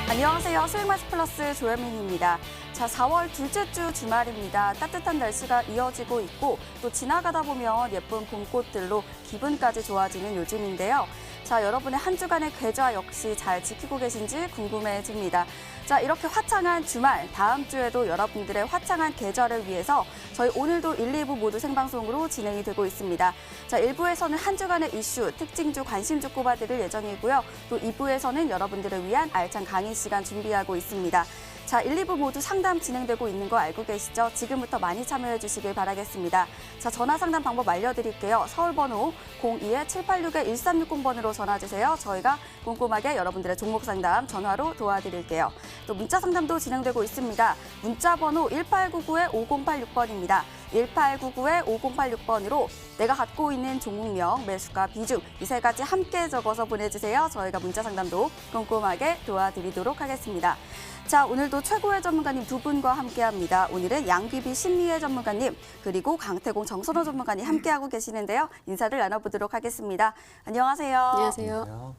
안녕하세요. 수익마스 플러스 조현민입니다. 자, 4월 둘째 주 주말입니다. 따뜻한 날씨가 이어지고 있고 또 지나가다 보면 예쁜 봄꽃들로 기분까지 좋아지는 요즘인데요. 자, 여러분의 한 주간의 계좌 역시 잘 지키고 계신지 궁금해집니다. 자, 이렇게 화창한 주말, 다음 주에도 여러분들의 화창한 계좌를 위해서 저희 오늘도 1, 2부 모두 생방송으로 진행이 되고 있습니다. 자, 1부에서는 한 주간의 이슈, 특징주, 관심주 꼽아드릴 예정이고요. 또 2부에서는 여러분들을 위한 알찬 강의 시간 준비하고 있습니다. 자, 1, 2부 모두 상담 진행되고 있는 거 알고 계시죠? 지금부터 많이 참여해 주시길 바라겠습니다. 자, 전화 상담 방법 알려드릴게요. 서울번호 02-786-1360번으로 전화 주세요. 저희가 꼼꼼하게 여러분들의 종목 상담 전화로 도와드릴게요. 또 문자 상담도 진행되고 있습니다. 문자 번호 1899-5086번입니다. 1899-5086번으로 내가 갖고 있는 종목명, 매수가, 비중 이 세 가지 함께 적어서 보내주세요. 저희가 문자 상담도 꼼꼼하게 도와드리도록 하겠습니다. 자, 오늘도 최고의 전문가님 두 분과 함께합니다. 오늘은 양귀비 심리의 전문가님 그리고 강태공 정선호 전문가님 함께하고 계시는데요. 인사를 나눠보도록 하겠습니다. 안녕하세요. 안녕하세요.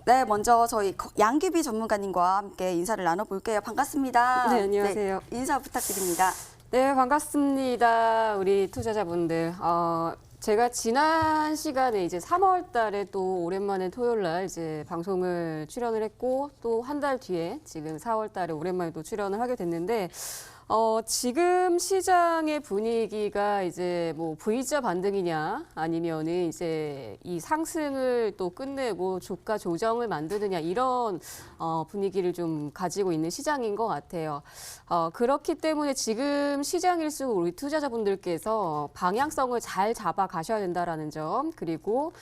네, 먼저 저희 양귀비 전문가님과 함께 인사를 나눠볼게요. 반갑습니다. 네, 안녕하세요. 네, 인사 부탁드립니다. 네, 반갑습니다. 우리 투자자분들. 제가 지난 시간에 이제 3월 달에 또 오랜만에 토요일 날 이제 방송을 출연을 했고 또 한 달 뒤에 지금 4월 달에 오랜만에 또 출연을 하게 됐는데 지금 시장의 분위기가 이제 뭐 V자 반등이냐 아니면은 이제 이 상승을 또 끝내고 주가 조정을 만드느냐 이런 분위기를 좀 가지고 있는 시장인 것 같아요. 그렇기 때문에 지금 시장일수록 우리 투자자분들께서 방향성을 잘 잡아 가셔야 된다라는 점 그리고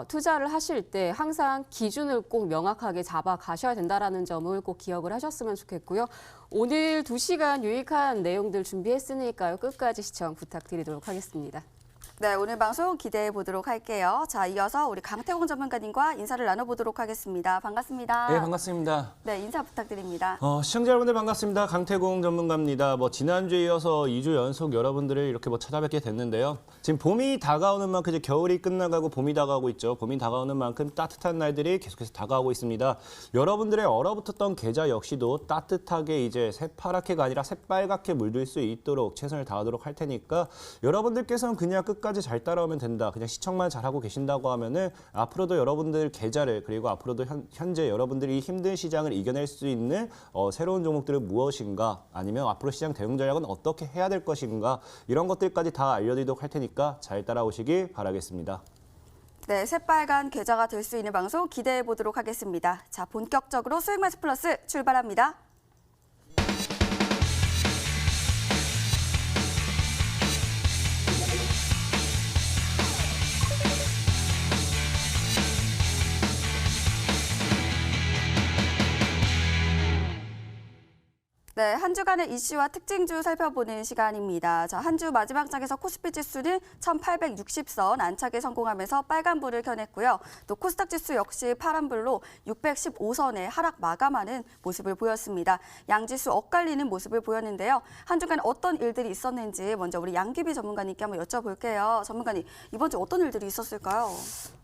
투자를 하실 때 항상 기준을 꼭 명확하게 잡아 가셔야 된다라는 점을 꼭 기억을 하셨으면 좋겠고요. 오늘 2시간 유익한 내용들 준비했으니까요. 끝까지 시청 부탁드리도록 하겠습니다. 네, 오늘 방송 기대해 보도록 할게요. 자, 이어서 우리 강태공 전문가님과 인사를 나눠보도록 하겠습니다. 반갑습니다. 네, 반갑습니다. 네, 인사 부탁드립니다. 시청자 여러분들 반갑습니다. 강태공 전문가입니다. 지난주에 이어서 2주 연속 여러분들을 이렇게 찾아뵙게 됐는데요. 지금 봄이 다가오는 만큼 이제 겨울이 끝나가고 봄이 다가오고 있죠. 봄이 다가오는 만큼 따뜻한 날들이 계속해서 다가오고 있습니다. 여러분들의 얼어붙었던 계좌 역시도 따뜻하게 이제 새파랗게가 아니라 새빨갛게 물들 수 있도록 최선을 다하도록 할 테니까 여러분들께서는 그냥 끝까지 잘 따라오면 된다. 그냥 시청만 잘하고 계신다고 하면은 앞으로도 여러분들 계좌를 그리고 앞으로도 현재 여러분들이 힘든 시장을 이겨낼 수 있는 새로운 종목들은 무엇인가 아니면 앞으로 시장 대응 전략은 어떻게 해야 될 것인가 이런 것들까지 다 알려드리도록 할 테니까 잘 따라오시기 바라겠습니다. 네, 새빨간 계좌가 될 수 있는 방송 기대해 보도록 하겠습니다. 자, 본격적으로 수익마스 플러스 출발합니다. 네, 한 주간의 이슈와 특징주 살펴보는 시간입니다. 자, 한 주 마지막 장에서 코스피 지수는 1860선 안착에 성공하면서 빨간불을 켜냈고요. 또 코스닥 지수 역시 파란불로 615선에 하락 마감하는 모습을 보였습니다. 양지수 엇갈리는 모습을 보였는데요. 한 주간 어떤 일들이 있었는지 먼저 우리 양귀비 전문가님께 한번 여쭤볼게요. 전문가님, 이번 주 어떤 일들이 있었을까요?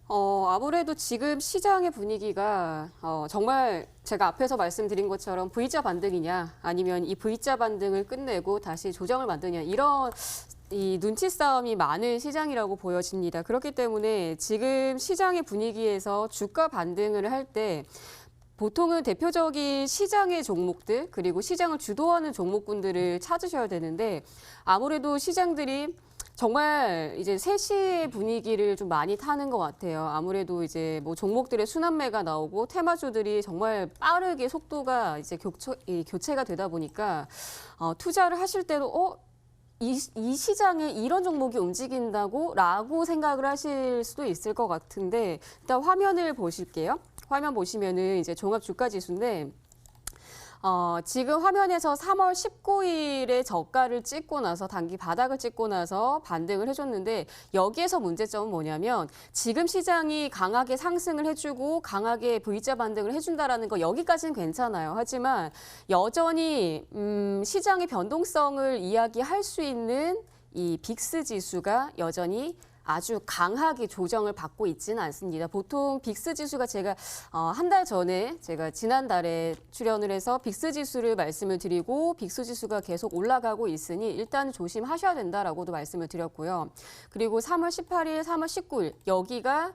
아무래도 지금 시장의 분위기가 정말 제가 앞에서 말씀드린 것처럼 V자 반등이냐 아니면 이 V자 반등을 끝내고 다시 조정을 만드냐 이런 이 눈치 싸움이 많은 시장이라고 보여집니다. 그렇기 때문에 지금 시장의 분위기에서 주가 반등을 할 때 보통은 대표적인 시장의 종목들 그리고 시장을 주도하는 종목군들을 찾으셔야 되는데 아무래도 시장들이 정말 이제 세시의 분위기를 좀 많이 타는 것 같아요. 아무래도 이제 뭐 종목들의 순환매가 나오고 테마주들이 정말 빠르게 속도가 이제 교체가 되다 보니까 투자를 하실 때도 이 시장에 이런 종목이 움직인다고라고 생각을 하실 수도 있을 것 같은데 일단 화면을 보실게요. 화면 보시면은 이제 종합 주가 지수인데. 지금 화면에서 3월 19일에 저가를 찍고 나서 단기 바닥을 찍고 나서 반등을 해줬는데 여기에서 문제점은 뭐냐면 지금 시장이 강하게 상승을 해주고 강하게 V자 반등을 해준다라는 거 여기까지는 괜찮아요. 하지만 여전히 시장의 변동성을 이야기할 수 있는 이 빅스 지수가 여전히 아주 강하게 조정을 받고 있지는 않습니다. 보통 빅스 지수가 제가 한 달 전에 제가 지난달에 출연을 해서 빅스 지수를 말씀을 드리고 빅스 지수가 계속 올라가고 있으니 일단 조심하셔야 된다라고도 말씀을 드렸고요. 그리고 3월 18일, 3월 19일 여기가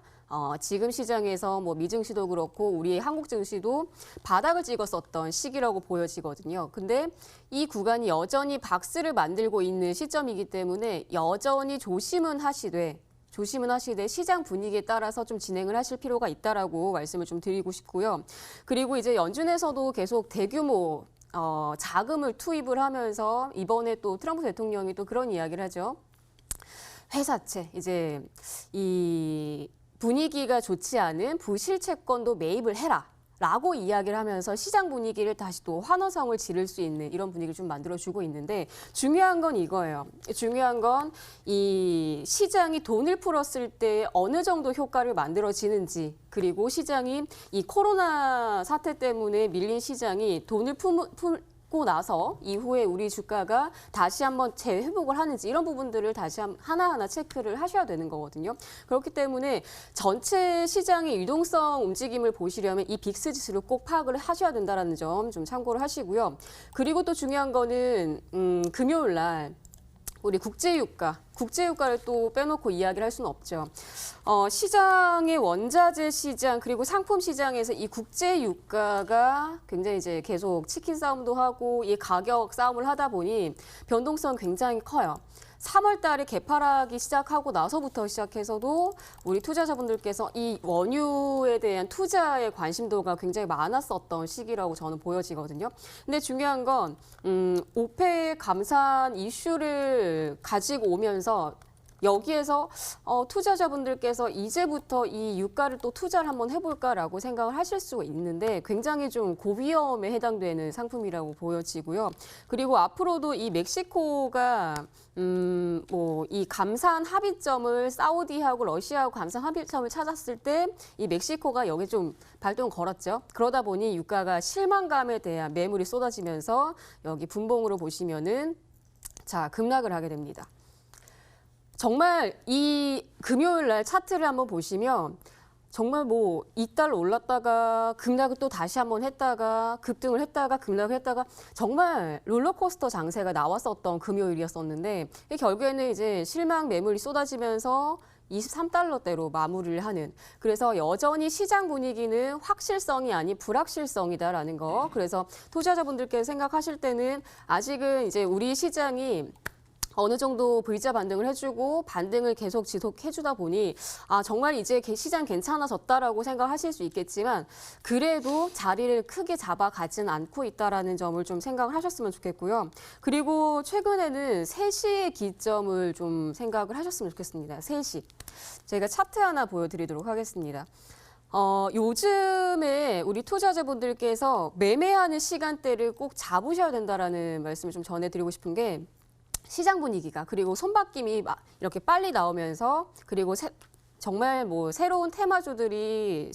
지금 시장에서 뭐 미증시도 그렇고 우리 한국 증시도 바닥을 찍었었던 시기라고 보여지거든요. 근데 이 구간이 여전히 박스를 만들고 있는 시점이기 때문에 여전히 조심은 하시되 시장 분위기에 따라서 좀 진행을 하실 필요가 있다라고 말씀을 좀 드리고 싶고요. 그리고 이제 연준에서도 계속 대규모 자금을 투입을 하면서 이번에 또 트럼프 대통령이 또 그런 이야기를 하죠. 회사채 이제 이 분위기가 좋지 않은 부실채권도 매입을 해라라고 이야기를 하면서 시장 분위기를 다시 또 환호성을 지를 수 있는 이런 분위기를 좀 만들어주고 있는데 중요한 건 이거예요. 중요한 건 이 시장이 돈을 풀었을 때 어느 정도 효과를 만들어지는지 그리고 시장이 이 코로나 사태 때문에 밀린 시장이 돈을 풀고 나서 이후에 우리 주가가 다시 한번 재회복을 하는지 이런 부분들을 다시 하나하나 체크를 하셔야 되는 거거든요. 그렇기 때문에 전체 시장의 유동성 움직임을 보시려면 이 빅스 지수를 꼭 파악을 하셔야 된다는 점 좀 참고를 하시고요. 그리고 또 중요한 거는 금요일 날 우리 국제유가를 또 빼놓고 이야기를 할 수는 없죠. 시장의 원자재 시장 그리고 상품 시장에서 이 국제유가가 굉장히 이제 계속 치킨 싸움도 하고 이 가격 싸움을 하다 보니 변동성 굉장히 커요. 3월 달에 개파락이 시작하고 나서부터 시작해서도 우리 투자자분들께서 이 원유에 대한 투자의 관심도가 굉장히 많았었던 시기라고 저는 보여지거든요. 근데 중요한 건 오펙 감산 이슈를 가지고 오면서 여기에서 투자자분들께서 이제부터 이 유가를 또 투자를 한번 해볼까라고 생각을 하실 수가 있는데 굉장히 좀 고위험에 해당되는 상품이라고 보여지고요. 그리고 앞으로도 이 멕시코가 뭐 이 감산 합의점을 사우디하고 러시아하고 감산 합의점을 찾았을 때 이 멕시코가 여기 좀 발동을 걸었죠. 그러다 보니 유가가 실망감에 대한 매물이 쏟아지면서 여기 분봉으로 보시면은 자 급락을 하게 됩니다. 정말 이 금요일 날 차트를 한번 보시면 정말 뭐 이달 올랐다가 급락을 또 다시 한번 했다가 급등을 했다가 급락을 했다가 정말 롤러코스터 장세가 나왔었던 금요일이었었는데 결국에는 이제 실망 매물이 쏟아지면서 23달러대로 마무리를 하는 그래서 여전히 시장 분위기는 확실성이 아닌 불확실성이다라는 거 그래서 투자자분들께서 생각하실 때는 아직은 이제 우리 시장이 어느 정도 V자 반등을 해주고 반등을 계속 지속해주다 보니 정말 이제 시장 괜찮아졌다라고 생각하실 수 있겠지만 그래도 자리를 크게 잡아가진 않고 있다라는 점을 좀 생각을 하셨으면 좋겠고요. 그리고 최근에는 3시의 기점을 좀 생각을 하셨으면 좋겠습니다. 3시. 제가 차트 하나 보여드리도록 하겠습니다. 요즘에 우리 투자자분들께서 매매하는 시간대를 꼭 잡으셔야 된다라는 말씀을 좀 전해드리고 싶은 게 시장 분위기가 그리고 손바뀜이 이렇게 빨리 나오면서 그리고 정말 뭐 새로운 테마주들이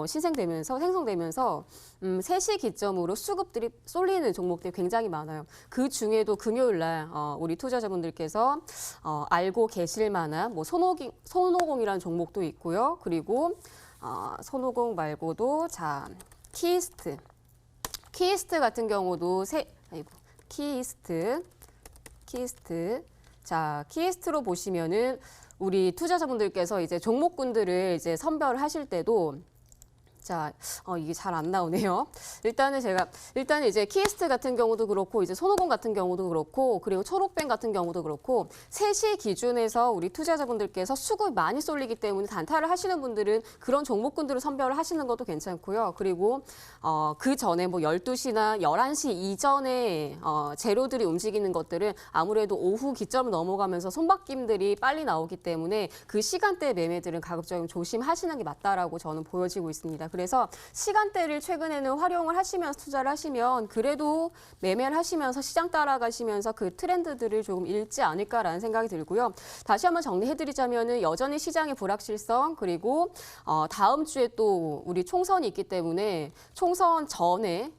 생성되면서 3시 기점으로 수급들이 쏠리는 종목들이 굉장히 많아요. 그 중에도 금요일 날 우리 투자자분들께서 알고 계실 만한 뭐 손오공이라는 종목도 있고요. 그리고 손오공 말고도 자 키이스트 같은 경우도 키이스트. 자, 키이스트로 보시면은 우리 투자자분들께서 이제 종목군들을 이제 선별을 하실 때도 자, 이게 잘 안 나오네요. 일단은 이제 키이스트 같은 경우도 그렇고, 이제 손오공 같은 경우도 그렇고, 그리고 초록뱅 같은 경우도 그렇고, 3시 기준에서 우리 투자자분들께서 수급이 많이 쏠리기 때문에 단타를 하시는 분들은 그런 종목군들을 선별을 하시는 것도 괜찮고요. 그리고, 그 전에 뭐 12시나 11시 이전에, 재료들이 움직이는 것들은 아무래도 오후 기점을 넘어가면서 손바뀜들이 빨리 나오기 때문에 그 시간대 매매들은 가급적 조심하시는 게 맞다라고 저는 보여지고 있습니다. 그래서 시간대를 최근에는 활용을 하시면서 투자를 하시면 그래도 매매를 하시면서 시장 따라가시면서 그 트렌드들을 조금 읽지 않을까라는 생각이 들고요. 다시 한번 정리해드리자면은 여전히 시장의 불확실성 그리고 다음 주에 또 우리 총선이 있기 때문에 총선 전에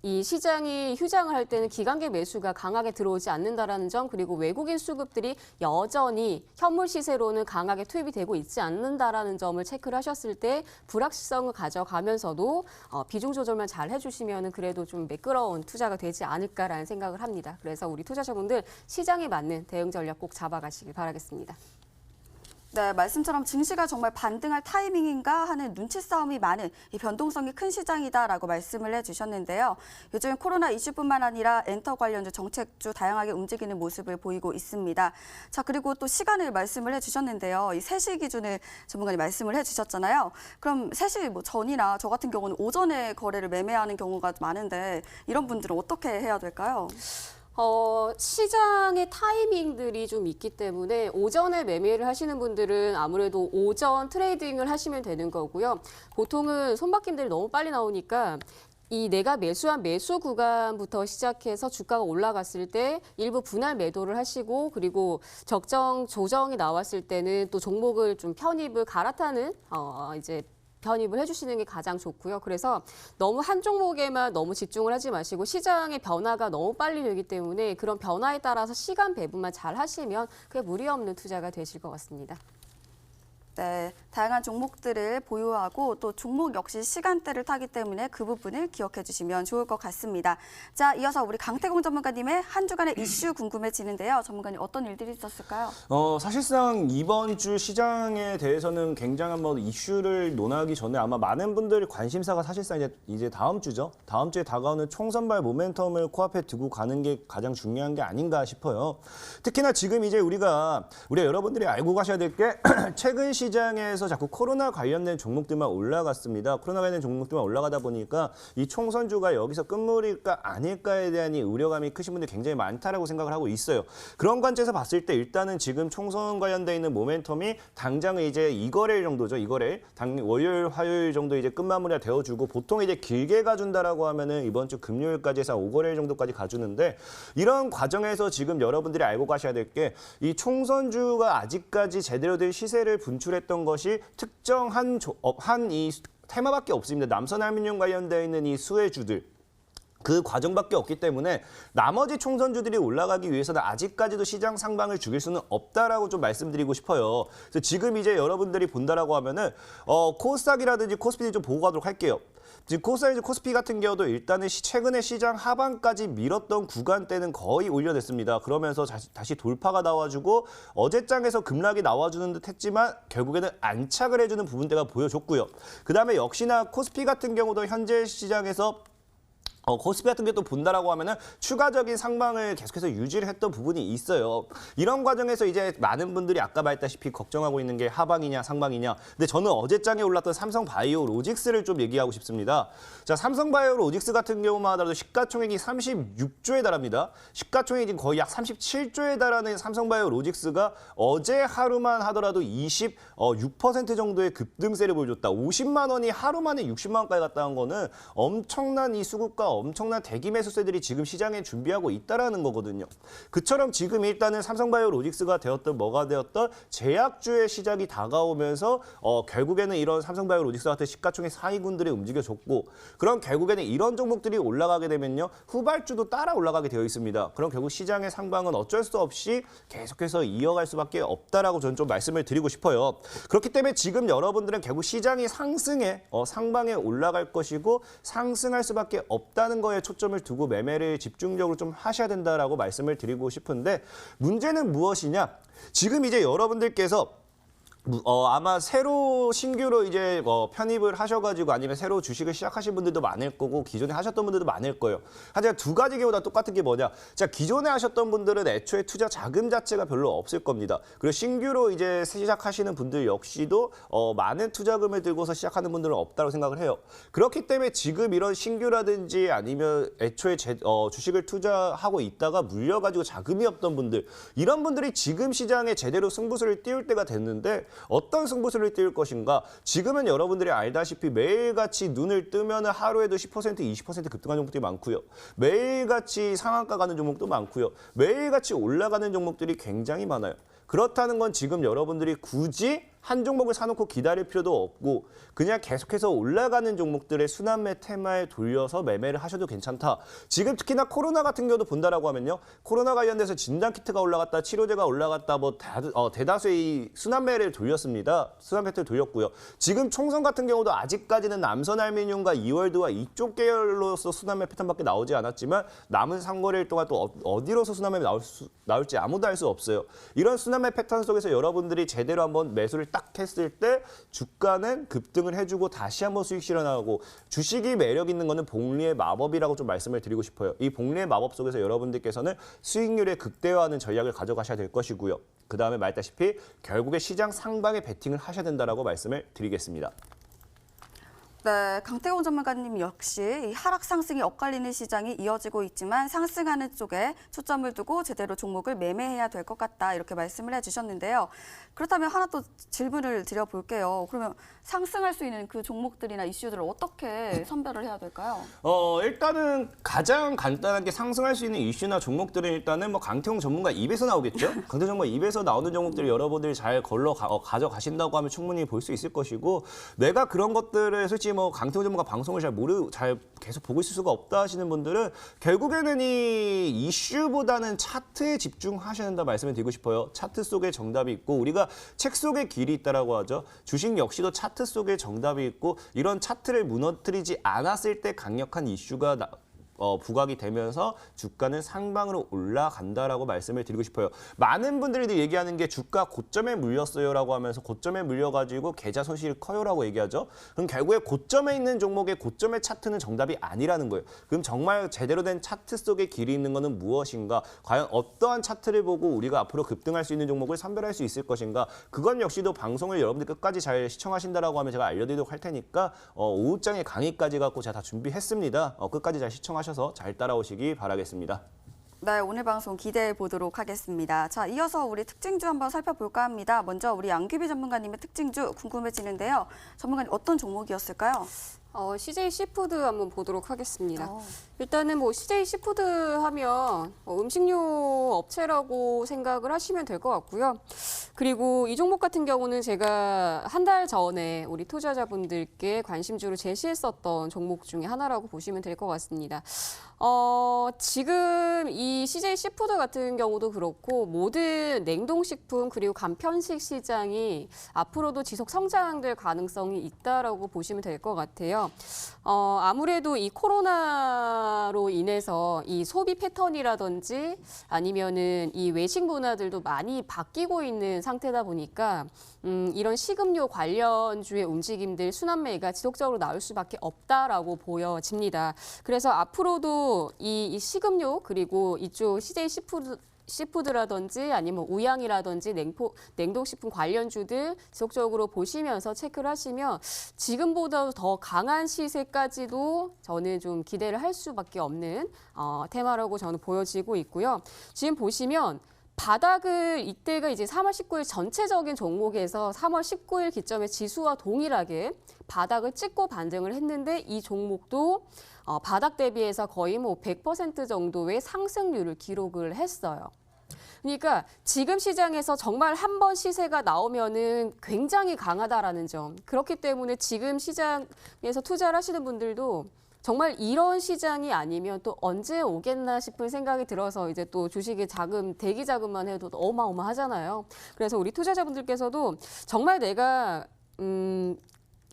이 시장이 휴장을 할 때는 기관계 매수가 강하게 들어오지 않는다라는 점 그리고 외국인 수급들이 여전히 현물 시세로는 강하게 투입이 되고 있지 않는다라는 점을 체크를 하셨을 때 불확실성을 가져가면서도 비중 조절만 잘 해주시면 그래도 좀 매끄러운 투자가 되지 않을까라는 생각을 합니다. 그래서 우리 투자자분들 시장에 맞는 대응 전략 꼭 잡아가시길 바라겠습니다. 네, 말씀처럼 증시가 정말 반등할 타이밍인가 하는 눈치 싸움이 많은 이 변동성이 큰 시장이다라고 말씀을 해주셨는데요. 요즘 코로나 이슈뿐만 아니라 엔터 관련주, 정책주 다양하게 움직이는 모습을 보이고 있습니다. 자, 그리고 또 시간을 말씀을 해주셨는데요. 이 3시 기준을 전문가님 말씀을 해주셨잖아요. 그럼 3시 뭐 전이나 저 같은 경우는 오전에 거래를 매매하는 경우가 많은데 이런 분들은 어떻게 해야 될까요? 시장의 타이밍들이 좀 있기 때문에 오전에 매매를 하시는 분들은 아무래도 오전 트레이딩을 하시면 되는 거고요. 보통은 손바뀜들이 너무 빨리 나오니까 이 내가 매수한 매수 구간부터 시작해서 주가가 올라갔을 때 일부 분할 매도를 하시고 그리고 적정 조정이 나왔을 때는 또 종목을 좀 편입을 갈아타는 이제 편입을 해주시는 게 가장 좋고요. 그래서 너무 한 종목에만 너무 집중을 하지 마시고 시장의 변화가 너무 빨리 되기 때문에 그런 변화에 따라서 시간 배분만 잘 하시면 그게 무리 없는 투자가 되실 것 같습니다. 네, 다양한 종목들을 보유하고 또 종목 역시 시간대를 타기 때문에 그 부분을 기억해 주시면 좋을 것 같습니다. 자, 이어서 우리 강태공 전문가님의 한 주간의 이슈 궁금해지는데요. 전문가님 어떤 일들이 있었을까요? 사실상 이번 주 시장에 대해서는 굉장한 이슈를 논하기 전에 아마 많은 분들 관심사가 사실상 이제 다음 주죠. 다음 주에 다가오는 총선발 모멘텀을 코앞에 두고 가는 게 가장 중요한 게 아닌가 싶어요. 특히나 지금 이제 우리가 여러분들이 알고 가셔야 될 게 최근 시장에서 자꾸 코로나 관련된 종목들만 올라갔습니다. 코로나 관련된 종목들만 올라가다 보니까 이 총선주가 여기서 끝물일까 아닐까에 대한 이 우려감이 크신 분들이 굉장히 많다라고 생각을 하고 있어요. 그런 관점에서 봤을 때 일단은 지금 총선 관련돼 있는 모멘텀이 당장은 이제 2거래일 정도죠. 2거래일 월요일, 화요일 정도 이제 끝마무리가 되어주고 보통 이제 길게 가준다라고 하면은 이번 주 금요일까지 해서 5거래일 정도까지 가주는데 이런 과정에서 지금 여러분들이 알고 가셔야 될 게 이 총선주가 아직까지 제대로 된 시세를 분출했던 것이 특정한 이 테마밖에 없습니다. 남선알루미늄 관련되어 있는 이 수혜주들. 그 과정밖에 없기 때문에 나머지 총선주들이 올라가기 위해서는 아직까지도 시장 상방을 죽일 수는 없다라고 좀 말씀드리고 싶어요. 그래서 지금 이제 여러분들이 본다라고 하면은 코스닥이라든지 코스피를 좀 보고 가도록 할게요. 지금 코스피 같은 경우도 일단은 최근에 시장 하반까지 밀었던 구간대는 거의 올려냈습니다. 그러면서 다시 돌파가 나와주고 어제장에서 급락이 나와주는 듯 했지만 결국에는 안착을 해주는 부분대가 보여줬고요. 그다음에 역시나 코스피 같은 경우도 현재 시장에서 코스피 같은 게 또 본다라고 하면은 추가적인 상방을 계속해서 유지를 했던 부분이 있어요. 이런 과정에서 이제 많은 분들이 아까 말했다시피 걱정하고 있는 게 하방이냐 상방이냐. 근데 저는 어제장에 올랐던 삼성바이오 로직스를 좀 얘기하고 싶습니다. 자, 삼성바이오 로직스 같은 경우만 하더라도 시가총액이 36조에 달합니다. 시가총액이 지금 거의 약 37조에 달하는 삼성바이오 로직스가 어제 하루만 하더라도 26% 정도의 급등세를 보여줬다. 50만 원이 하루 만에 60만 원까지 갔다는 거는 엄청난 이 수급과 엄청난 대기 매수세들이 지금 시장에 준비하고 있다라는 거거든요. 그처럼 지금 일단은 삼성바이오 로직스가 되었던 뭐가 되었던 제약주의 시작이 다가오면서 결국에는 이런 삼성바이오 로직스 같은 시가총액 상위군들이 움직여줬고 그럼 결국에는 이런 종목들이 올라가게 되면요. 후발주도 따라 올라가게 되어 있습니다. 그럼 결국 시장의 상방은 어쩔 수 없이 계속해서 이어갈 수밖에 없다라고 저는 좀 말씀을 드리고 싶어요. 그렇기 때문에 지금 여러분들은 결국 시장이 상승에 상방에 올라갈 것이고 상승할 수밖에 없다는 거에 초점을 두고 매매를 집중적으로 좀 하셔야 된다라고 말씀을 드리고 싶은데 문제는 무엇이냐? 지금 이제 여러분들께서 아마 새로 신규로 이제 편입을 하셔가지고 아니면 새로 주식을 시작하신 분들도 많을 거고 기존에 하셨던 분들도 많을 거예요. 하지만 두 가지 경우다 똑같은 게 뭐냐? 자, 기존에 하셨던 분들은 애초에 투자 자금 자체가 별로 없을 겁니다. 그리고 신규로 이제 시작하시는 분들 역시도 많은 투자금을 들고서 시작하는 분들은 없다고 생각을 해요. 그렇기 때문에 지금 이런 신규라든지 아니면 애초에 주식을 투자하고 있다가 물려가지고 자금이 없던 분들 이런 분들이 지금 시장에 제대로 승부수를 띄울 때가 됐는데 어떤 승부수를 띄울 것인가? 지금은 여러분들이 알다시피 매일같이 눈을 뜨면 하루에도 10%, 20% 급등한 종목들이 많고요. 매일같이 상한가 가는 종목도 많고요. 매일같이 올라가는 종목들이 굉장히 많아요. 그렇다는 건 지금 여러분들이 굳이 한 종목을 사놓고 기다릴 필요도 없고 그냥 계속해서 올라가는 종목들의 순환매 테마에 돌려서 매매를 하셔도 괜찮다. 지금 특히나 코로나 같은 경우도 본다라고 하면요. 코로나 관련돼서 진단키트가 올라갔다, 치료제가 올라갔다, 대다수의 이 순환매를 돌렸습니다. 순환 패턴을 돌렸고요. 지금 총선 같은 경우도 아직까지는 남선알미늄과 이월드와 이쪽 계열로서 순환매 패턴밖에 나오지 않았지만 남은 상거래일 동안 또 어디로서 순환매가 나올지 아무도 알 수 없어요. 이런 순환매 패턴 속에서 여러분들이 제대로 한번 매수를 딱 했을 때 주가는 급등을 해주고 다시 한번 수익 실현하고 주식이 매력 있는 거는 복리의 마법이라고 좀 말씀을 드리고 싶어요. 이 복리의 마법 속에서 여러분들께서는 수익률의 극대화하는 전략을 가져가셔야 될 것이고요. 그 다음에 말했다시피 결국에 시장 상방에 베팅을 하셔야 된다라고 말씀을 드리겠습니다. 네, 강태공 전문가님 역시 이 하락 상승이 엇갈리는 시장이 이어지고 있지만 상승하는 쪽에 초점을 두고 제대로 종목을 매매해야 될 것 같다 이렇게 말씀을 해주셨는데요. 그렇다면 하나 또 질문을 드려볼게요. 그러면 상승할 수 있는 그 종목들이나 이슈들을 어떻게 선별을 해야 될까요? 일단은 가장 간단하게 상승할 수 있는 이슈나 종목들은 일단은 뭐 강태공 전문가 입에서 나오겠죠. 강태공 전문가 입에서 나오는 종목들을 여러분들이 잘 가져가신다고 하면 충분히 볼 수 있을 것이고 내가 그런 것들을 솔직히 뭐 강태공 전문가 방송을 잘 계속 보고 있을 수가 없다 하시는 분들은 결국에는 이 이슈보다는 차트에 집중하셔야 된다 말씀을 드리고 싶어요. 차트 속에 정답이 있고 우리가 책 속에 길이 있다라고 하죠. 주식 역시도 차트 속에 정답이 있고 이런 차트를 무너뜨리지 않았을 때 강력한 이슈가 부각이 되면서 주가는 상방으로 올라간다라고 말씀을 드리고 싶어요. 많은 분들이 얘기하는 게 주가 고점에 물렸어요라고 하면서 고점에 물려가지고 계좌 손실이 커요라고 얘기하죠. 그럼 결국에 고점에 있는 종목의 고점의 차트는 정답이 아니라는 거예요. 그럼 정말 제대로 된 차트 속에 길이 있는 것은 무엇인가? 과연 어떠한 차트를 보고 우리가 앞으로 급등할 수 있는 종목을 선별할 수 있을 것인가? 그건 역시도 방송을 여러분들 끝까지 잘 시청하신다라고 하면 제가 알려드리도록 할 테니까 오후장에 강의까지 갖고 제가 다 준비했습니다. 끝까지 잘 시청하셔서 잘 따라오시기 바라겠습니다. 네, 오늘 방송 기대해 보도록 하겠습니다. 자, 이어서 우리 특징주 한번 살펴볼까 합니다. 먼저 우리 양규비 전문가님의 특징주 궁금해지는데요. 전문가님 어떤 종목이었을까요? CJ 시푸드 한번 보도록 하겠습니다. 일단은 뭐 CJ 시푸드 하면 음식료 업체라고 생각을 하시면 될 것 같고요. 그리고 이 종목 같은 경우는 제가 한 달 전에 우리 투자자분들께 관심주로 제시했었던 종목 중에 하나라고 보시면 될 것 같습니다. 지금 이 CJ 시푸드 같은 경우도 그렇고 모든 냉동식품 그리고 간편식 시장이 앞으로도 지속 성장될 가능성이 있다라고 보시면 될 것 같아요. 아무래도 이 코로나로 인해서 이 소비 패턴이라든지 아니면은 이 외식 문화들도 많이 바뀌고 있는 상태다 보니까 이런 식음료 관련주의 움직임들 순환매가 지속적으로 나올 수밖에 없다라고 보여집니다. 그래서 앞으로도 이 식음료 그리고 이쪽 CJ 시푸드라든지 아니면 우양이라든지 냉동식품 관련주들 지속적으로 보시면서 체크를 하시면 지금보다 더 강한 시세까지도 저는 좀 기대를 할 수밖에 없는 테마라고 저는 보여지고 있고요. 지금 보시면 바닥을 이때가 이제 3월 19일 전체적인 종목에서 3월 19일 기점의 지수와 동일하게 바닥을 찍고 반등을 했는데 이 종목도 바닥 대비해서 거의 뭐 100% 정도의 상승률을 기록을 했어요. 그러니까 지금 시장에서 정말 한 번 시세가 나오면은 굉장히 강하다라는 점. 그렇기 때문에 지금 시장에서 투자를 하시는 분들도 정말 이런 시장이 아니면 또 언제 오겠나 싶은 생각이 들어서 이제 또 주식의 대기 자금만 해도 어마어마하잖아요. 그래서 우리 투자자분들께서도 정말 내가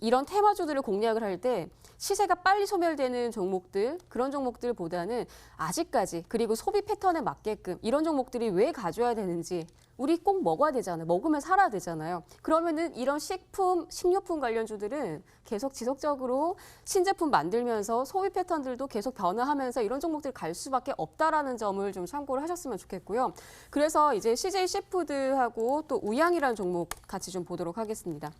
이런 테마주들을 공략을 할 때 시세가 빨리 소멸되는 종목들, 그런 종목들보다는 아직까지 그리고 소비 패턴에 맞게끔 이런 종목들이 왜 가져야 되는지 우리 꼭 먹어야 되잖아요. 먹으면 살아야 되잖아요. 그러면은 이런 식료품 관련주들은 계속 지속적으로 신제품 만들면서 소비 패턴들도 계속 변화하면서 이런 종목들 갈 수밖에 없다라는 점을 좀 참고를 하셨으면 좋겠고요. 그래서 이제 CJ 시푸드하고 또 우양이라는 종목 같이 좀 보도록 하겠습니다.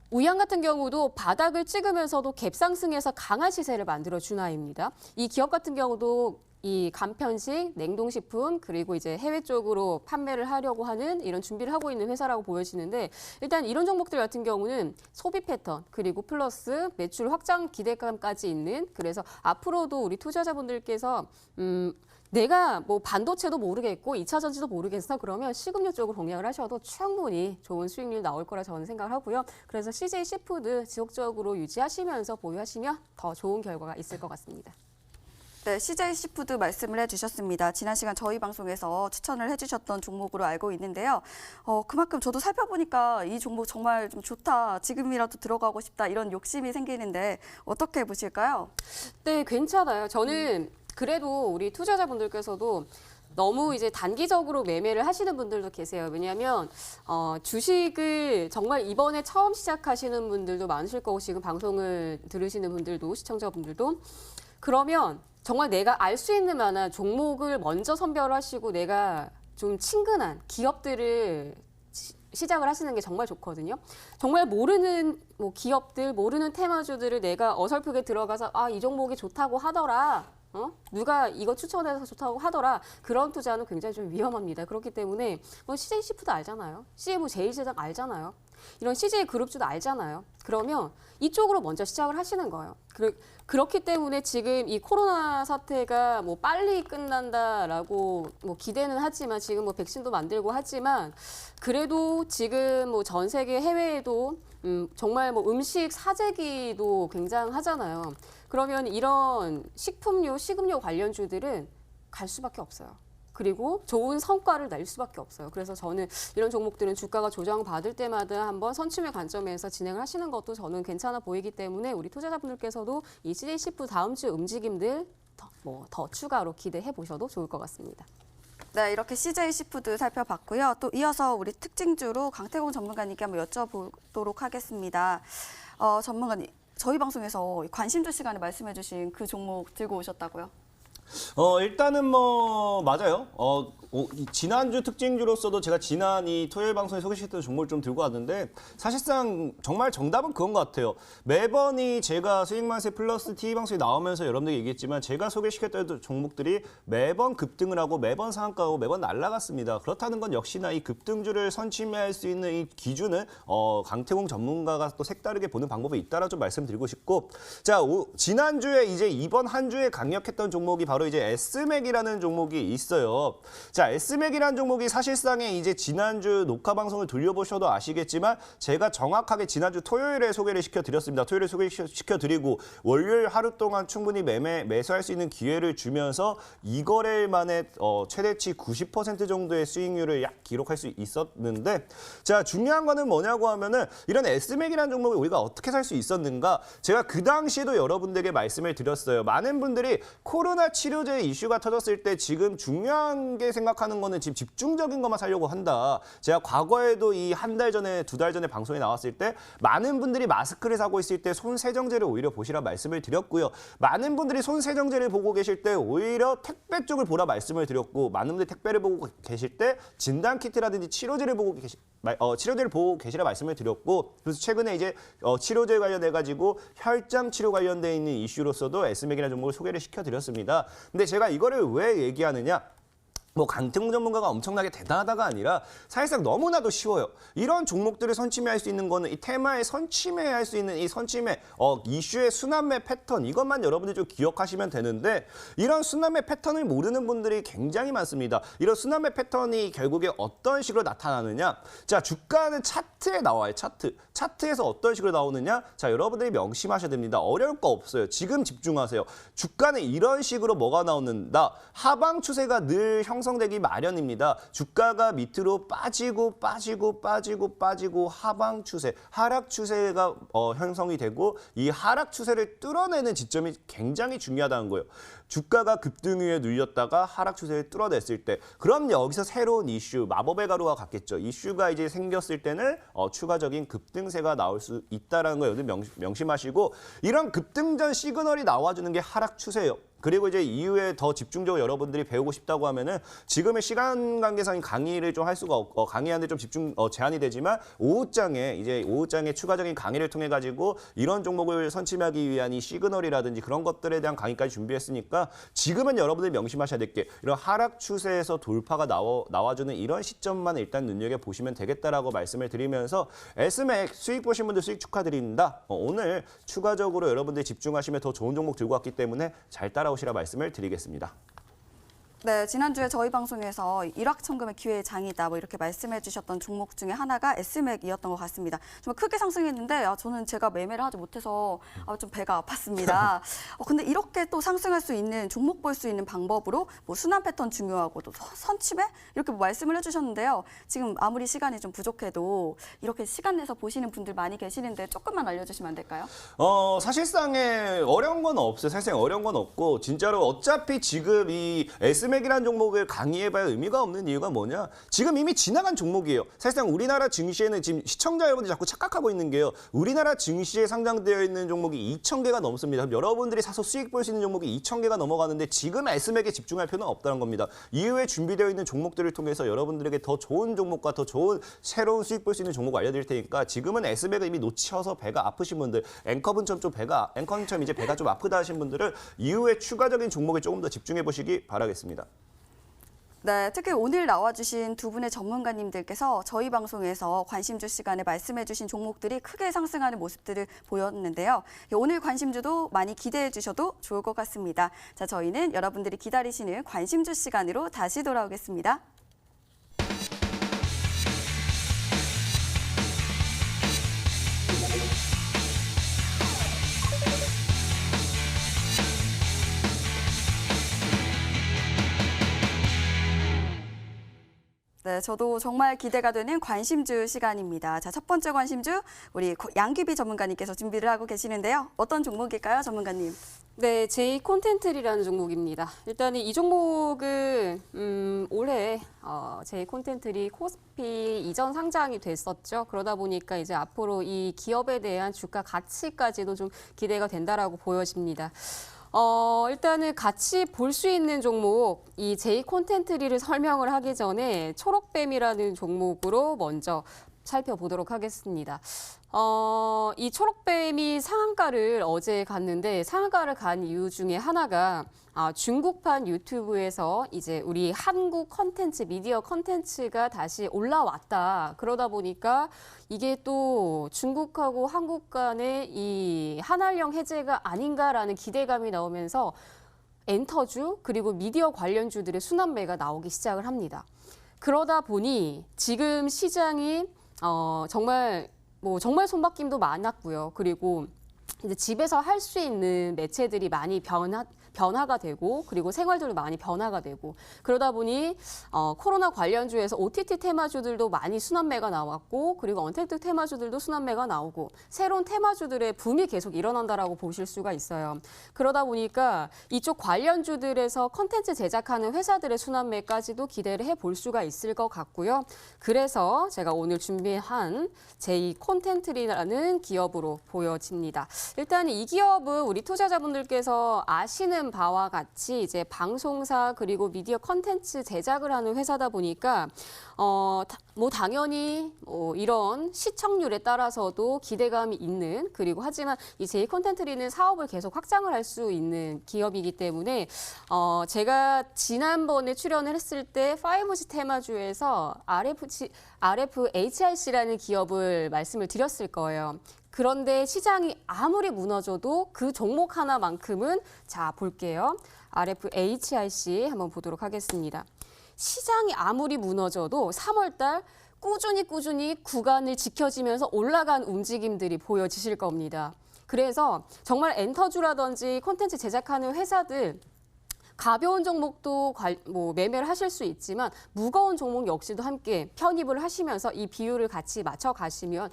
우양 같은 경우도 바닥을 찍으면서도 갭상승해서 강한 시세를 만들어준 아이입니다. 이 기업 같은 경우도 이 간편식, 냉동식품 그리고 이제 해외 쪽으로 판매를 하려고 하는 이런 준비를 하고 있는 회사라고 보여지는데 일단 이런 종목들 같은 경우는 소비 패턴 그리고 플러스 매출 확장 기대감까지 있는 그래서 앞으로도 우리 투자자분들께서 내가 뭐 반도체도 모르겠고 2차 전지도 모르겠어 그러면 식음료 쪽으로 공략을 하셔도 충분히 좋은 수익률 나올 거라 저는 생각을 하고요. 그래서 CJ 시푸드 지속적으로 유지하시면서 보유하시면 더 좋은 결과가 있을 것 같습니다. 네, CJ 시푸드 말씀을 해주셨습니다. 지난 시간 저희 방송에서 추천을 해주셨던 종목으로 알고 있는데요. 그만큼 저도 살펴보니까 이 종목 정말 좀 좋다. 지금이라도 들어가고 싶다. 이런 욕심이 생기는데 어떻게 보실까요? 네, 괜찮아요. 저는 그래도 우리 투자자분들께서도 너무 이제 단기적으로 매매를 하시는 분들도 계세요. 왜냐하면 주식을 정말 이번에 처음 시작하시는 분들도 많으실 거고 지금 방송을 들으시는 분들도 시청자분들도 그러면 정말 내가 알 수 있는 만한 종목을 먼저 선별하시고 내가 좀 친근한 기업들을 시작을 하시는 게 정말 좋거든요. 정말 모르는 뭐 기업들, 모르는 테마주들을 내가 어설프게 들어가서 이 종목이 좋다고 하더라. 누가 이거 추천해서 좋다고 하더라. 그런 투자는 굉장히 좀 위험합니다. 그렇기 때문에 CJ 시푸드 알잖아요. CMO 제1제작 알잖아요. 이런 CJ 그룹주도 알잖아요. 그러면 이쪽으로 먼저 시작을 하시는 거예요. 그렇기 때문에 지금 이 코로나 사태가 뭐 빨리 끝난다라고 뭐 기대는 하지만 지금 뭐 백신도 만들고 하지만 그래도 지금 뭐 전 세계 해외에도 정말 뭐 음식 사재기도 굉장하잖아요. 그러면 이런 식품료, 식음료 관련주들은 갈 수밖에 없어요. 그리고 좋은 성과를 낼 수밖에 없어요. 그래서 저는 이런 종목들은 주가가 조정받을 때마다 한번 선취매 관점에서 진행을 하시는 것도 저는 괜찮아 보이기 때문에 우리 투자자분들께서도 이 CJ 시푸드 다음 주 움직임들 더 추가로 기대해 보셔도 좋을 것 같습니다. 네, 이렇게 CJ 시푸드 살펴봤고요. 또 이어서 우리 특징주로 강태공 전문가님께 한번 여쭤보도록 하겠습니다. 전문가님, 저희 방송에서 관심주 시간에 말씀해 주신 그 종목 들고 오셨다고요? 일단은 뭐 맞아요. 지난주 특징주로서도 제가 지난 이 토요일 방송에 소개시켰던 종목을 좀 들고 왔는데 사실상 정말 정답은 그건 것 같아요. 매번 제가 수익만세 플러스 TV 방송에 나오면서 여러분들에게 얘기했지만 제가 소개시켰던 종목들이 매번 급등을 하고 매번 상한가하고 매번 날아갔습니다. 그렇다는 건 역시나 이 급등주를 선취매할 수 있는 이 기준은 강태공 전문가가 또 색다르게 보는 방법이 있다라 좀 말씀드리고 싶고 자 지난주에 이제 이번 한 주에 강력했던 종목이 바로 이제 S맥이라는 종목이 있어요. 자, S맥이라는 종목이 사실상에 이제 지난주 녹화 방송을 돌려보셔도 아시겠지만 제가 정확하게 지난주 토요일에 소개를 시켜드렸습니다. 토요일에 소개시켜드리고 월요일 하루 동안 충분히 매수할 수 있는 기회를 주면서 2거래일 만에 최대치 90% 정도의 수익률을 약 기록할 수 있었는데 자, 중요한 거는 뭐냐고 하면은 이런 S맥이라는 종목을 우리가 어떻게 살 수 있었는가? 제가 그 당시에도 여러분들에게 말씀을 드렸어요. 많은 분들이 코로나 치료제 이슈가 터졌을 때 지금 중요한 게 생각하는 거는 지금 집중적인 것만 살려고 한다. 제가 과거에도 이 한 달 전에, 2달 전에 방송에 나왔을 때 많은 분들이 마스크를 사고 있을 때 손 세정제를 오히려 보시라 말씀을 드렸고요. 많은 분들이 손 세정제를 보고 계실 때 오히려 택배 쪽을 보라 말씀을 드렸고 많은 분들이 택배를 보고 계실 때 진단키트라든지 치료제를 보고 계시라 말씀을 드렸고 그래서 최근에 이제 치료제 관련해가지고 혈장 치료 관련돼 있는 이슈로서도 S맥이라는 종목을 소개를 시켜드렸습니다. 근데 제가 이거를 왜 얘기하느냐? 뭐 강태공 전문가가 엄청나게 대단하다가 아니라 사실상 너무나도 쉬워요. 이런 종목들을 선취매할 수 있는 거는 이 테마에 선취매할 수 있는 이 선취매 이슈의 순환매 패턴 이것만 여러분들이 좀 기억하시면 되는데 이런 순환매 패턴을 모르는 분들이 굉장히 많습니다. 이런 순환매 패턴이 결국에 어떤 식으로 나타나느냐? 자, 주가는 차트에 나와요. 차트에서 어떤 식으로 나오느냐? 자, 여러분들이 명심하셔야 됩니다. 어려울 거 없어요. 지금 집중하세요. 주가는 이런 식으로 뭐가 나오는다? 하방 추세가 늘 형성되기 마련입니다. 주가가 밑으로 빠지고 하방 추세, 하락 추세가 형성이 되고 이 하락 추세를 뚫어내는 지점이 굉장히 중요하다는 거예요. 주가가 급등 위에 눌렸다가 하락 추세를 뚫어냈을 때 그럼 여기서 새로운 이슈, 마법의 가루와 같겠죠. 이슈가 이제 생겼을 때는 추가적인 급등세가 나올 수 있다는 거 여러분 명심하시고 이런 급등전 시그널이 나와주는 게 하락 추세예요. 그리고 이제 이후에 더 집중적으로 여러분들이 배우고 싶다고 하면은 지금의 시간 관계상 강의를 좀 할 수가 없고 강의하는데 좀 집중 제한이 되지만 오후장에 추가적인 강의를 통해 가지고 이런 종목을 선침하기 위한 이 시그널이라든지 그런 것들에 대한 강의까지 준비했으니까 지금은 여러분들이 명심하셔야 될 게 이런 하락 추세에서 돌파가 나와주는 이런 시점만 일단 눈여겨 보시면 되겠다라고 말씀을 드리면서 SMAC 수익 보신 분들 수익 축하드립니다. 오늘 추가적으로 여러분들이 집중하시면 더 좋은 종목 들고 왔기 때문에 잘 따라오시라 말씀을 드리겠습니다. 네, 지난주에 저희 방송에서 일확천금의 기회의 장이다 뭐 이렇게 말씀해 주셨던 종목 중에 하나가 SMAC이었던 것 같습니다. 정말 크게 상승했는데 저는 제가 매매를 하지 못해서 좀 배가 아팠습니다. 근데 이렇게 또 상승할 수 있는 종목 볼 수 있는 방법으로 뭐 순환 패턴 중요하고 또 선침해 이렇게 뭐 말씀을 해주셨는데요. 지금 아무리 시간이 좀 부족해도 이렇게 시간 내서 보시는 분들 많이 계시는데 조금만 알려주시면 안 될까요? 사실상에 어려운 건 없어요. 사실상 어려운 건 없고 진짜로 어차피 지금 이 SMAC이라는 종목을 강의해봐야 의미가 없는 이유가 뭐냐? 지금 이미 지나간 종목이에요. 사실상 우리나라 증시에는 지금 시청자 여러분들이 자꾸 착각하고 있는 게요. 우리나라 증시에 상장되어 있는 종목이 2,000개가 넘습니다. 그럼 여러분들이 사서 수익 볼 수 있는 종목이 2,000개가 넘어가는데 지금 SMAC에 집중할 필요는 없다는 겁니다. 이후에 준비되어 있는 종목들을 통해서 여러분들에게 더 좋은 종목과 더 좋은 새로운 수익 볼 수 있는 종목 알려드릴 테니까 지금은 SMAC을 이미 놓쳐서 배가 아프신 분들, 앵커분처럼 앵커님처럼 이제 배가 좀 아프다 하신 분들은 이후에 추가적인 종목에 조금 더 집중해 보시기 바라겠습니다. 네, 특히 오늘 나와주신 두 분의 전문가님들께서 저희 방송에서 관심주 시간에 말씀해주신 종목들이 크게 상승하는 모습들을 보였는데요. 오늘 관심주도 많이 기대해 주셔도 좋을 것 같습니다. 자, 저희는 여러분들이 기다리시는 관심주 시간으로 다시 돌아오겠습니다. 네, 저도 정말 기대가 되는 관심주 시간입니다. 자, 첫 번째 관심주 우리 양규비 전문가님께서 준비를 하고 계시는데요. 어떤 종목일까요, 전문가님? 네, 제이 콘텐트리라는 종목입니다. 일단 이 종목은 올해 제이 콘텐트리 코스피 이전 상장이 됐었죠. 그러다 보니까 이제 앞으로 이 기업에 대한 주가 가치까지도 좀 기대가 된다라고 보여집니다. 일단은 같이 볼 수 있는 종목, 이 제이 콘텐트리를 설명을 하기 전에 초록뱀이라는 종목으로 먼저 살펴보도록 하겠습니다. 이 초록뱀이 상한가를 어제 갔는데 상한가를 간 이유 중에 하나가 중국판 유튜브에서 이제 우리 한국 컨텐츠, 미디어 컨텐츠가 다시 올라왔다. 그러다 보니까 이게 또 중국하고 한국 간의 이 한알령 해제가 아닌가라는 기대감이 나오면서 엔터주 그리고 미디어 관련주들의 순환매가 나오기 시작을 합니다. 그러다 보니 지금 시장이 정말 손바뀜도 많았고요. 그리고 이제 집에서 할 수 있는 매체들이 많이 변화가 되고 그리고 생활들도 많이 변화가 되고 그러다 보니 코로나 관련주에서 OTT 테마주들도 많이 순환매가 나왔고 그리고 언택트 테마주들도 순환매가 나오고 새로운 테마주들의 붐이 계속 일어난다라고 보실 수가 있어요. 그러다 보니까 이쪽 관련주들에서 컨텐츠 제작하는 회사들의 순환매까지도 기대를 해볼 수가 있을 것 같고요. 그래서 제가 오늘 준비한 제이 콘텐트리라는 기업으로 보여집니다. 일단 이 기업은 우리 투자자분들께서 아시는 바와 같이 이제 방송사 그리고 미디어 컨텐츠 제작을 하는 회사다 보니까 당연히 이런 시청률에 따라서도 기대감이 있는 그리고 하지만 이 제이 콘텐트리는 사업을 계속 확장을 할 수 있는 기업이기 때문에 제가 지난번에 출연을 했을 때 5G 테마주에서 RFHIC라는 기업을 말씀을 드렸을 거예요. 그런데 시장이 아무리 무너져도 그 종목 하나만큼은 자 볼게요. RFHIC 한번 보도록 하겠습니다. 시장이 아무리 무너져도 3월달 꾸준히 구간을 지켜지면서 올라간 움직임들이 보여지실 겁니다. 그래서 정말 엔터주라든지 콘텐츠 제작하는 회사들 가벼운 종목도 매매를 하실 수 있지만 무거운 종목 역시도 함께 편입을 하시면서 이 비율을 같이 맞춰 가시면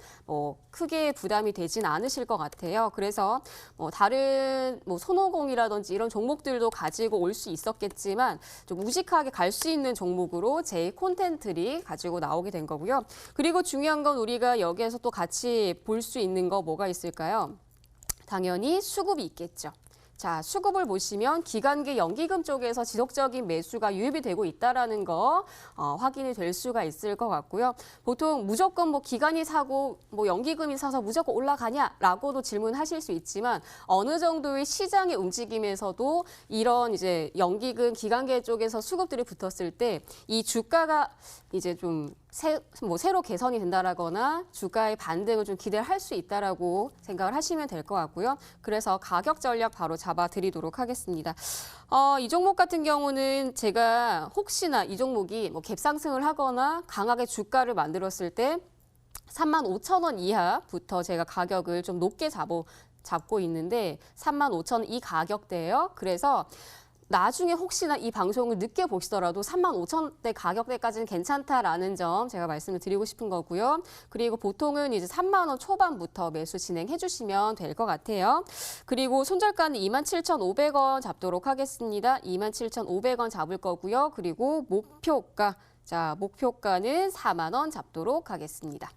크게 부담이 되진 않으실 것 같아요. 그래서 다른 손오공이라든지 이런 종목들도 가지고 올 수 있었겠지만 좀 우직하게 갈 수 있는 종목으로 제이 콘텐트리 가지고 나오게 된 거고요. 그리고 중요한 건 우리가 여기에서 또 같이 볼 수 있는 거 뭐가 있을까요? 당연히 수급이 있겠죠. 자, 수급을 보시면 기관계 연기금 쪽에서 지속적인 매수가 유입이 되고 있다라는 거 확인이 될 수가 있을 것 같고요. 보통 무조건 뭐 기관이 사고 뭐 연기금이 사서 무조건 올라가냐라고도 질문하실 수 있지만 어느 정도의 시장의 움직임에서도 이런 이제 연기금 기관계 쪽에서 수급들이 붙었을 때 이 주가가 이제 좀 새로 개선이 된다라거나 주가의 반등을 좀 기대할 수 있다라고 생각을 하시면 될 것 같고요. 그래서 가격 전략 바로 잡아드리도록 하겠습니다. 이 종목 같은 경우는 제가 혹시나 이 종목이 뭐 갭상승을 하거나 강하게 주가를 만들었을 때 35,000원 이하부터 제가 가격을 좀 높게 잡고 있는데 35,000원 이 가격대예요. 그래서 나중에 혹시나 이 방송을 늦게 보시더라도 35,000원대 가격대까지는 괜찮다라는 점 제가 말씀을 드리고 싶은 거고요. 그리고 보통은 이제 3만 원 초반부터 매수 진행해 주시면 될 것 같아요. 그리고 손절가는 27,500원 잡도록 하겠습니다. 27,500원 잡을 거고요. 그리고 목표가는 4만 원 잡도록 하겠습니다.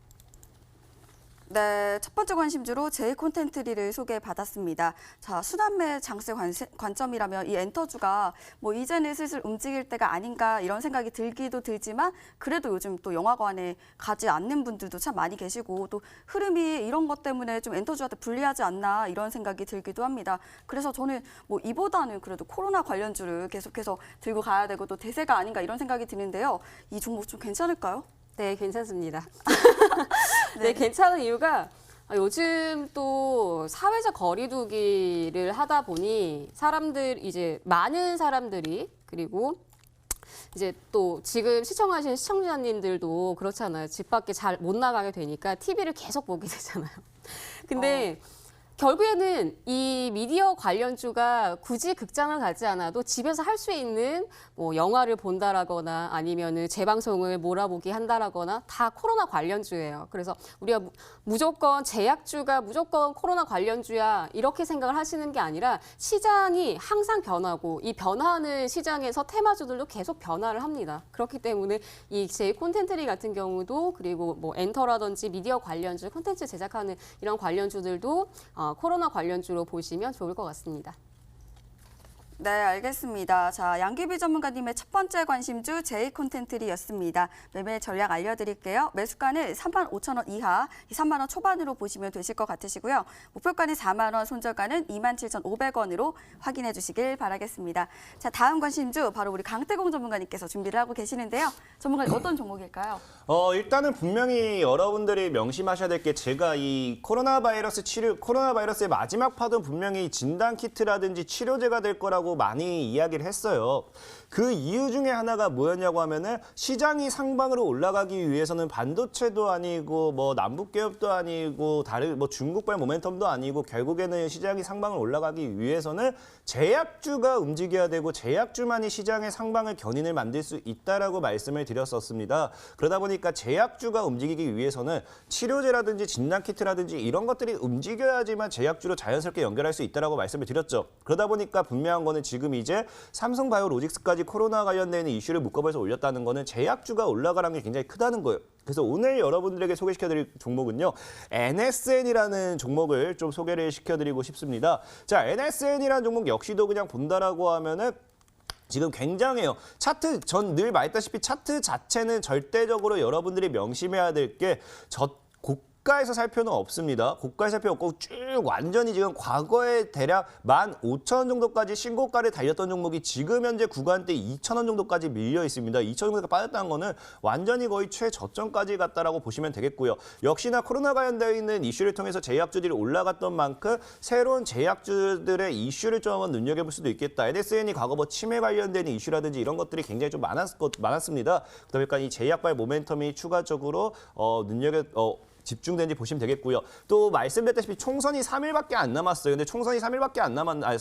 네, 첫 번째 관심주로 제이콘텐트리를 소개받았습니다. 자, 순환매 장세 관점이라면 이 엔터주가 뭐 이제는 슬슬 움직일 때가 아닌가 이런 생각이 들기도 들지만 그래도 요즘 또 영화관에 가지 않는 분들도 참 많이 계시고 또 흐름이 이런 것 때문에 좀 엔터주한테 불리하지 않나 이런 생각이 들기도 합니다. 그래서 저는 뭐 이보다는 그래도 코로나 관련주를 계속해서 들고 가야 되고 또 대세가 아닌가 이런 생각이 드는데요. 이 종목 좀 괜찮을까요? 네, 괜찮습니다. 네, 괜찮은 이유가 요즘 또 사회적 거리두기를 하다 보니 많은 사람들이 그리고 이제 또 지금 시청하시는 시청자님들도 그렇잖아요. 집 밖에 잘 못 나가게 되니까 TV를 계속 보게 되잖아요. 근데 결국에는 이 미디어 관련주가 굳이 극장을 가지 않아도 집에서 할 수 있는 뭐 영화를 본다라거나 아니면은 재방송을 몰아보기 한다라거나 다 코로나 관련주예요. 그래서 우리가 무조건 제약주가 무조건 코로나 관련주야 이렇게 생각을 하시는 게 아니라 시장이 항상 변하고 이 변화하는 시장에서 테마주들도 계속 변화를 합니다. 그렇기 때문에 이 제이콘텐트리 같은 경우도 그리고 뭐 엔터라든지 미디어 관련주, 콘텐츠 제작하는 이런 관련주들도 코로나 관련주로 보시면 좋을 것 같습니다. 네, 알겠습니다. 자, 양귀비 전문가님의 첫 번째 관심주 제이콘텐트리였습니다. 매매 전략 알려드릴게요. 매수가는 35,000원 이하, 3만 원 초반으로 보시면 되실 것 같으시고요. 목표가는 4만 원, 손절가는 27,500원으로 확인해 주시길 바라겠습니다. 자, 다음 관심주 바로 우리 강태공 전문가님께서 준비를 하고 계시는데요. 전문가님 어떤 종목일까요? 일단은 분명히 여러분들이 명심하셔야 될 게 제가 이 코로나 바이러스의 마지막 파도 분명히 진단 키트라든지 치료제가 될 거라고 많이 이야기를 했어요. 그 이유 중에 하나가 뭐였냐고 하면은 시장이 상방으로 올라가기 위해서는 반도체도 아니고 뭐 남북 기업도 아니고 다른 뭐 중국발 모멘텀도 아니고 결국에는 시장이 상방을 올라가기 위해서는 제약주가 움직여야 되고 제약주만이 시장의 상방을 견인을 만들 수 있다라고 말씀을 드렸었습니다. 그러다 보니까 제약주가 움직이기 위해서는 치료제라든지 진단키트라든지 이런 것들이 움직여야지만 제약주로 자연스럽게 연결할 수 있다라고 말씀을 드렸죠. 그러다 보니까 분명한 거는 지금 이제 삼성바이오로직스까지 코로나 관련된 이슈를 묶어서 올렸다는 거는 제약주가 올라가라는 게 굉장히 크다는 거예요. 그래서 오늘 여러분들에게 소개시켜드릴 종목은요. NSN이라는 종목을 좀 소개를 시켜드리고 싶습니다. 자, NSN이라는 종목 역시도 그냥 본다라고 하면은 지금 굉장해요. 차트, 전 늘 말했다시피 차트 자체는 절대적으로 여러분들이 명심해야 될 게 고가에서 살 필요는 없습니다. 고가에 살 필요 없고 쭉 완전히 지금 과거에 대략 15,000원 정도까지 신고가를 달렸던 종목이 지금 현재 구간대 2,000원 정도까지 밀려 있습니다. 2,000원 정도가 빠졌다는 거는 완전히 거의 최저점까지 갔다라고 보시면 되겠고요. 역시나 코로나 관련되어 있는 이슈를 통해서 제약주들이 올라갔던 만큼 새로운 제약주들의 이슈를 좀 한번 눈여겨볼 수도 있겠다. NSN이 과거 뭐 치매 관련된 이슈라든지 이런 것들이 굉장히 좀 많았습니다. 그러다 보니까 이 제약발 모멘텀이 추가적으로 집중된지 보시면 되겠고요. 또 말씀드렸다시피 총선이 3일밖에 안 남았어요. 근데 총선이 3일밖에 안 남았는데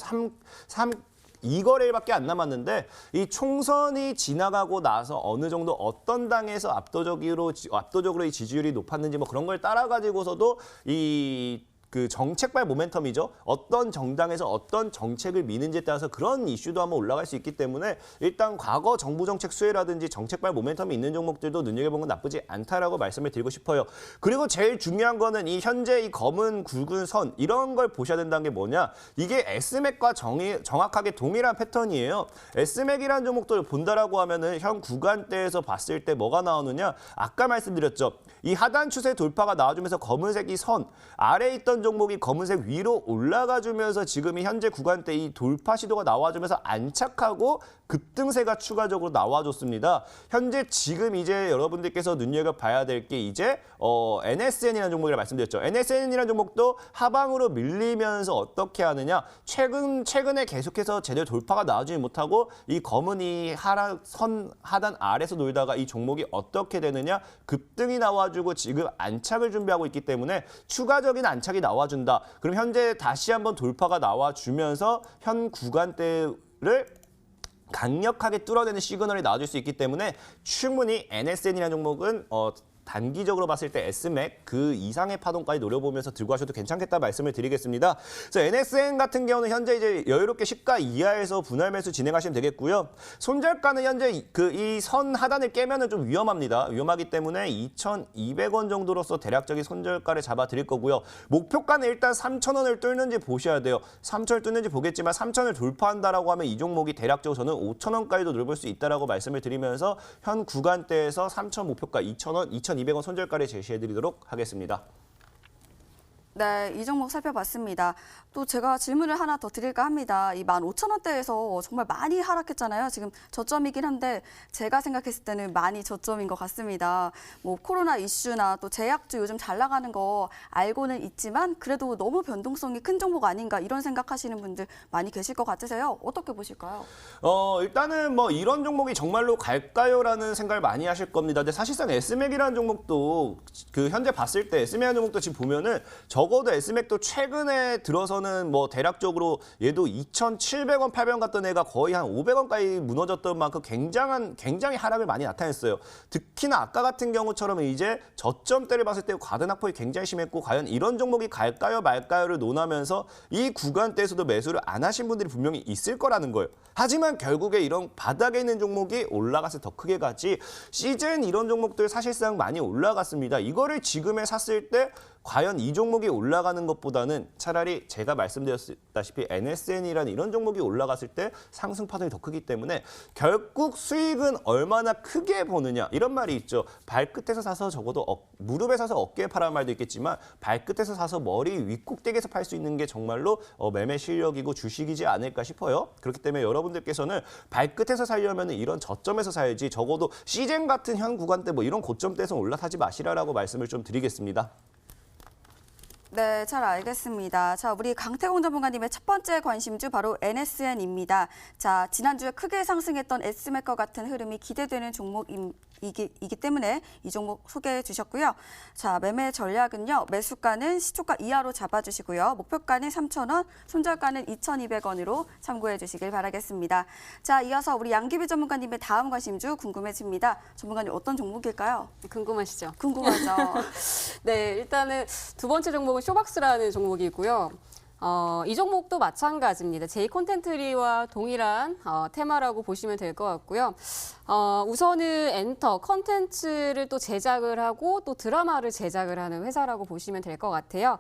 2거래일밖에 안 남았는데 이 총선이 지나가고 나서 어느 정도 어떤 당에서 압도적으로 이 지지율이 높았는지 뭐 그런 걸 따라 가지고서도 이 그 정책발 모멘텀이죠. 어떤 정당에서 어떤 정책을 미는지에 따라서 그런 이슈도 한번 올라갈 수 있기 때문에 일단 과거 정부 정책 수혜라든지 정책발 모멘텀이 있는 종목들도 눈여겨보는 건 나쁘지 않다라고 말씀을 드리고 싶어요. 그리고 제일 중요한 거는 이 현재 이 검은 굵은 선 이런 걸 보셔야 된다는 게 뭐냐. 이게 S맥과 정확하게 동일한 패턴이에요. S맥이라는 종목들을 본다라고 하면은 현 구간대에서 봤을 때 뭐가 나오느냐. 아까 말씀드렸죠. 이 하단 추세 돌파가 나와주면서 검은색 이 선 아래에 있던 종목이 검은색 위로 올라가주면서 지금 이 현재 구간대 이 돌파 시도가 나와주면서 안착하고 급등세가 추가적으로 나와줬습니다. 현재 지금 이제 여러분들께서 눈여겨봐야 될 게 이제 NSN이라는 종목이라 말씀드렸죠. NSN이라는 종목도 하방으로 밀리면서 어떻게 하느냐. 최근에 계속해서 제대로 돌파가 나와주지 못하고 이 검은 이 선 하단 아래에서 놀다가 이 종목이 어떻게 되느냐. 급등이 나와주고 지금 안착을 준비하고 있기 때문에 추가적인 안착이 나와준다. 그럼 현재 다시 한번 돌파가 나와주면서 현 구간대를 강력하게 뚫어내는 시그널이 나와줄 수 있기 때문에 충분히 NSN이라는 종목은 단기적으로 봤을 때 S맥 그 이상의 파동까지 노려보면서 들고 가셔도 괜찮겠다 말씀을 드리겠습니다. 그래서 NSN 같은 경우는 현재 이제 여유롭게 시가 이하에서 분할 매수 진행하시면 되겠고요. 손절가는 현재 그 이 선 하단을 깨면은 좀 위험합니다. 위험하기 때문에 2,200원 정도로서 대략적인 손절가를 잡아 드릴 거고요. 목표가는 일단 3,000원을 뚫는지 보셔야 돼요. 3,000을 뚫는지 보겠지만 3,000을 돌파한다라고 하면 이 종목이 대략적으로 저는 5,000원까지도 노려볼 수 있다라고 말씀을 드리면서 현 구간대에서 3,000 목표가 2,000원, 2,200원 손절가를 제시해드리도록 하겠습니다. 네, 이 종목 살펴봤습니다. 또 제가 질문을 하나 더 드릴까 합니다. 이 15,000원대에서 정말 많이 하락했잖아요. 지금 저점이긴 한데 제가 생각했을 때는 많이 저점인 것 같습니다. 뭐 코로나 이슈나 또 제약주 요즘 잘 나가는 거 알고는 있지만 그래도 너무 변동성이 큰 종목 아닌가 이런 생각하시는 분들 많이 계실 것 같으세요. 어떻게 보실까요? 일단은 뭐 이런 종목이 정말로 갈까요라는 생각을 많이 하실 겁니다. 근데 사실상 S맥이라는 종목도 그 현재 봤을 때 S맥이라는 종목도 지금 보면은 적어도 S맥도 최근에 들어서는 뭐 대략적으로 얘도 2,700원, 800원 갔던 애가 거의 한 500원까지 무너졌던 만큼 굉장히 하락을 많이 나타냈어요. 특히나 아까 같은 경우처럼 이제 저점대를 봤을 때 과든 낙폭이 굉장히 심했고 과연 이런 종목이 갈까요 말까요를 논하면서 이 구간대에서도 매수를 안 하신 분들이 분명히 있을 거라는 거예요. 하지만 결국에 이런 바닥에 있는 종목이 올라갔을 때 더 크게 가지 시즌 이런 종목들 사실상 많이 올라갔습니다. 이거를 지금에 샀을 때 과연 이 종목이 올라가는 것보다는 차라리 제가 말씀드렸다시피 NSN이라는 이런 종목이 올라갔을 때 상승 파동이 더 크기 때문에 결국 수익은 얼마나 크게 보느냐 이런 말이 있죠. 발끝에서 사서 적어도 무릎에 사서 어깨에 파라는 말도 있겠지만 발끝에서 사서 머리 윗꼭대기에서 팔 수 있는 게 정말로 매매 실력이고 주식이지 않을까 싶어요. 그렇기 때문에 여러분들께서는 발끝에서 살려면 이런 저점에서 사야지 적어도 시즌 같은 현 구간대 뭐 이런 고점대에서 올라타지 마시라라고 말씀을 좀 드리겠습니다. 네, 잘 알겠습니다. 자, 우리 강태공 전문가님의 첫 번째 관심주 바로 NSN입니다. 자, 지난주에 크게 상승했던 S맥과 같은 흐름이 기대되는 종목이기 때문에 이 종목 소개해 주셨고요. 자, 매매 전략은요. 매수가는 시초가 이하로 잡아주시고요. 목표가는 3,000원, 손절가는 2,200원으로 참고해 주시길 바라겠습니다. 자, 이어서 우리 양기비 전문가님의 다음 관심주 궁금해집니다. 전문가님 어떤 종목일까요? 궁금하시죠? 궁금하죠. 네, 일단은 두 번째 종목은 쇼박스라는 종목이고요. 이 종목도 마찬가지입니다. J-콘텐트리와 동일한 테마라고 보시면 될 것 같고요. 우선은 엔터, 컨텐츠를 또 제작을 하고 또 드라마를 제작을 하는 회사라고 보시면 될 것 같아요.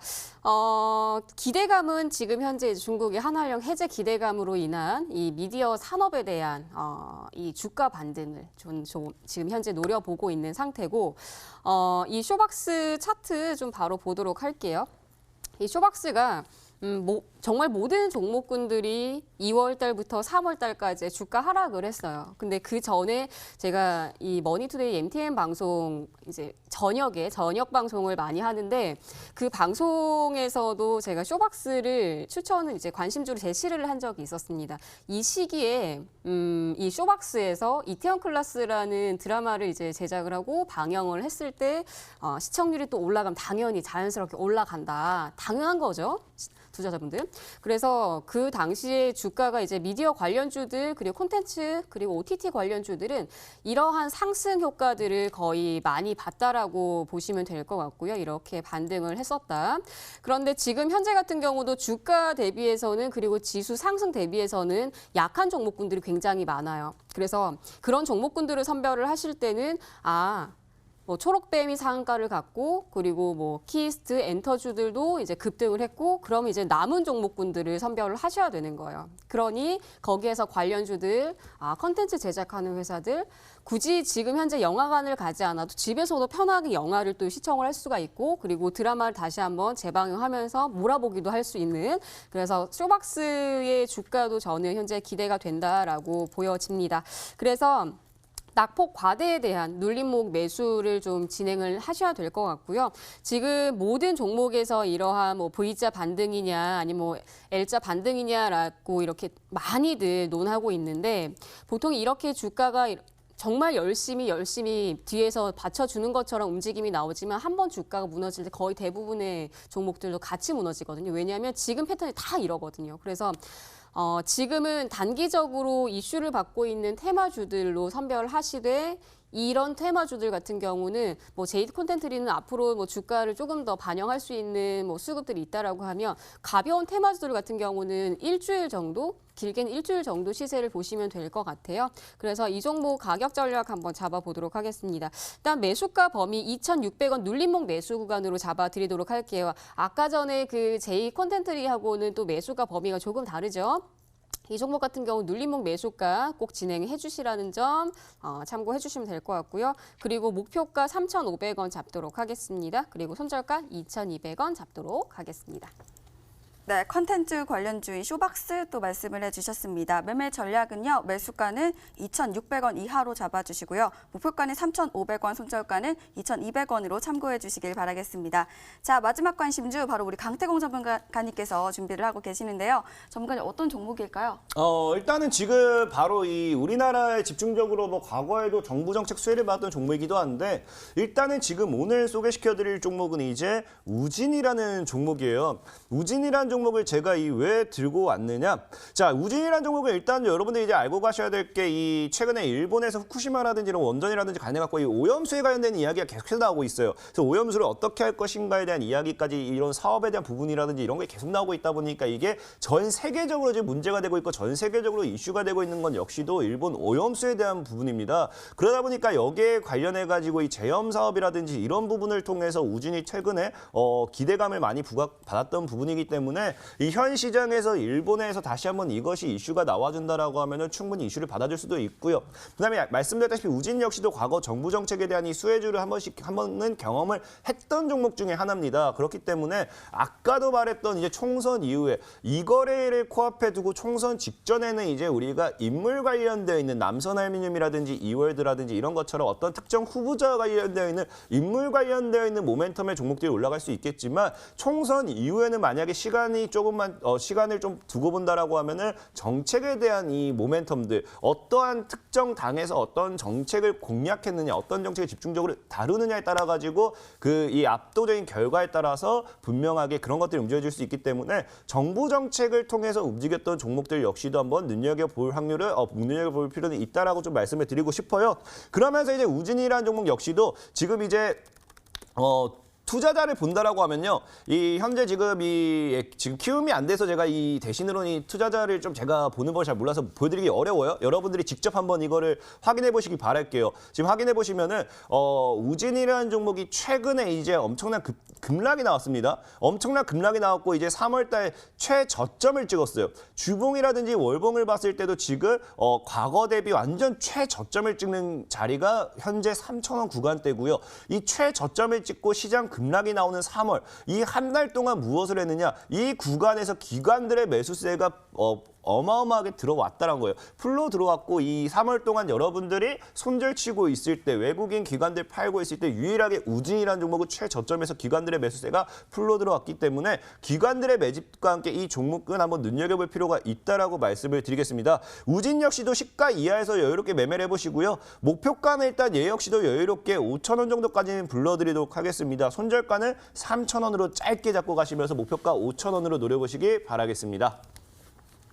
기대감은 지금 현재 중국의 한화령 해제 기대감으로 인한 이 미디어 산업에 대한 이 주가 반등을 좀 지금 현재 노려보고 있는 상태고 이 쇼박스 차트 좀 바로 보도록 할게요. 이 쇼박스가 정말 모든 종목군들이 2월 달부터 3월 달까지 주가 하락을 했어요. 근데 그 전에 제가 이 머니투데이 MTN 방송 이제 저녁 방송을 많이 하는데 그 방송에서도 제가 쇼박스를 추천을 이제 관심주로 제시를 한 적이 있었습니다. 이 시기에 이 쇼박스에서 이태원 클라스라는 드라마를 이제 제작을 하고 방영을 했을 때 시청률이 또 올라가면 당연히 자연스럽게 올라간다. 당연한 거죠. 투자자분들. 그래서 그 당시에 주가가 이제 미디어 관련주들 그리고 콘텐츠 그리고 OTT 관련주들은 이러한 상승 효과들을 거의 많이 봤다라고 보시면 될 것 같고요. 이렇게 반등을 했었다. 그런데 지금 현재 같은 경우도 주가 대비해서는 그리고 지수 상승 대비해서는 약한 종목군들이 굉장히 많아요. 그래서 그런 종목군들을 선별을 하실 때는 뭐 초록뱀이 상한가를 갖고 그리고 뭐 키스트, 엔터주들도 이제 급등을 했고 그럼 이제 남은 종목군들을 선별을 하셔야 되는 거예요. 그러니 거기에서 관련주들, 컨텐츠 제작하는 회사들 굳이 지금 현재 영화관을 가지 않아도 집에서도 편하게 영화를 또 시청을 할 수가 있고 그리고 드라마를 다시 한번 재방영하면서 몰아보기도 할 수 있는 그래서 쇼박스의 주가도 저는 현재 기대가 된다라고 보여집니다. 그래서 낙폭 과대에 대한 눌림목 매수를 좀 진행을 하셔야 될 것 같고요. 지금 모든 종목에서 이러한 뭐 V자 반등이냐 아니면 뭐 L자 반등이냐라고 이렇게 많이들 논하고 있는데 보통 이렇게 주가가 정말 열심히 뒤에서 받쳐주는 것처럼 움직임이 나오지만 한 번 주가가 무너질 때 거의 대부분의 종목들도 같이 무너지거든요. 왜냐하면 지금 패턴이 다 이러거든요. 그래서 지금은 단기적으로 이슈를 받고 있는 테마주들로 선별하시되 이런 테마주들 같은 경우는 뭐 제이드 콘텐츠리는 앞으로 뭐 주가를 조금 더 반영할 수 있는 뭐 수급들이 있다라고 하면 가벼운 테마주들 같은 경우는 일주일 정도 길게는 일주일 정도 시세를 보시면 될 것 같아요. 그래서 이 종목 가격 전략 한번 잡아보도록 하겠습니다. 일단 매수가 범위 2,600원 눌림목 매수 구간으로 잡아드리도록 할게요. 아까 전에 그 제이 콘텐츠리하고는 또 매수가 범위가 조금 다르죠. 이 종목 같은 경우 눌림목 매수가 꼭 진행해 주시라는 점 참고해 주시면 될 것 같고요. 그리고 목표가 3,500원 잡도록 하겠습니다. 그리고 손절가 2,200원 잡도록 하겠습니다. 네, 컨텐츠 관련주인 쇼박스 또 말씀을 해주셨습니다. 매매 전략은요, 매수가는 2,600원 이하로 잡아주시고요. 목표가는 3,500원, 손절가는 2,200원으로 참고해 주시길 바라겠습니다. 자, 마지막 관심주 바로 우리 강태공 전문가님께서 준비를 하고 계시는데요. 전문가님 어떤 종목일까요? 일단은 지금 바로 이 우리나라에 집중적으로 뭐 과거에도 정부 정책 수혜를 받았던 종목이기도 한데 일단은 지금 오늘 소개시켜드릴 종목은 이제 우진이라는 종목이에요. 우진이라는 종목을 제가 왜 들고 왔느냐? 자, 우진이라는 종목은 일단 여러분들이 이제 알고 가셔야 될 게 이 최근에 일본에서 후쿠시마라든지 이런 원전이라든지 관련해갖고 이 오염수에 관련된 이야기가 계속해서 나오고 있어요. 그래서 오염수를 어떻게 할 것인가에 대한 이야기까지 이런 사업에 대한 부분이라든지 이런 게 계속 나오고 있다 보니까 이게 전 세계적으로 지금 문제가 되고 있고 전 세계적으로 이슈가 되고 있는 건 역시도 일본 오염수에 대한 부분입니다. 그러다 보니까 여기에 관련해가지고 이 제염 사업이라든지 이런 부분을 통해서 우진이 최근에 기대감을 많이 부각받았던 부분이기 때문에 이 현 시장에서 일본에서 다시 한번 이것이 이슈가 나와준다라고 하면은 충분히 이슈를 받아줄 수도 있고요. 그다음에 말씀드렸다시피 우진 역시도 과거 정부 정책에 대한 이 수혜주를 한 번은 경험을 했던 종목 중에 하나입니다. 그렇기 때문에 아까도 말했던 이제 총선 이후에 이 거래를 코앞에 두고 총선 직전에는 이제 우리가 인물 관련되어 있는 남선알미늄이라든지 이월드라든지 이런 것처럼 어떤 특정 후보자와 관련되어 있는 인물 관련되어 있는 모멘텀의 종목들이 올라갈 수 있겠지만 총선 이후에는 만약에 시간을 좀 두고 본다라고 하면은 정책에 대한 이 모멘텀들 어떠한 특정 당에서 어떤 정책을 공략했느냐 어떤 정책을 집중적으로 다루느냐에 따라 가지고 이 압도적인 결과에 따라서 분명하게 그런 것들이 움직여질 수 있기 때문에 정부 정책을 통해서 움직였던 종목들 역시도 한번 눈여겨볼 눈여겨볼 필요는 있다라고 좀 말씀을 드리고 싶어요. 그러면서 이제 우진이라는 종목 역시도 지금 이제 투자자를 본다라고 하면요. 이 현재 지금 키움이 안 돼서 제가 이 대신으로 이 투자자를 좀 제가 보는 걸 잘 몰라서 보여드리기 어려워요. 여러분들이 직접 한번 이거를 확인해 보시기 바랄게요. 지금 확인해 보시면은 우진이라는 종목이 최근에 이제 엄청난 급락이 나왔습니다. 엄청난 급락이 나왔고 이제 3월달 최저점을 찍었어요. 주봉이라든지 월봉을 봤을 때도 지금 과거 대비 완전 최저점을 찍는 자리가 현재 3,000원 구간대고요. 이 최저점을 찍고 시장 급락이 나오는 3월 이 한 달 동안 무엇을 했느냐? 이 구간에서 기관들의 매수세가 어마어마하게 들어왔다는 거예요. 풀로 들어왔고 이 3월 동안 여러분들이 손절치고 있을 때 외국인 기관들 팔고 있을 때 유일하게 우진이라는 종목은 최저점에서 기관들의 매수세가 풀로 들어왔기 때문에 기관들의 매집과 함께 이 종목은 한번 눈여겨볼 필요가 있다라고 말씀을 드리겠습니다. 우진 역시도 시가 이하에서 여유롭게 매매를 해보시고요. 목표가는 일단 얘 역시도 여유롭게 5,000원 정도까지는 불러드리도록 하겠습니다. 손절가는 3,000원으로 짧게 잡고 가시면서 목표가 5,000원으로 노려보시기 바라겠습니다.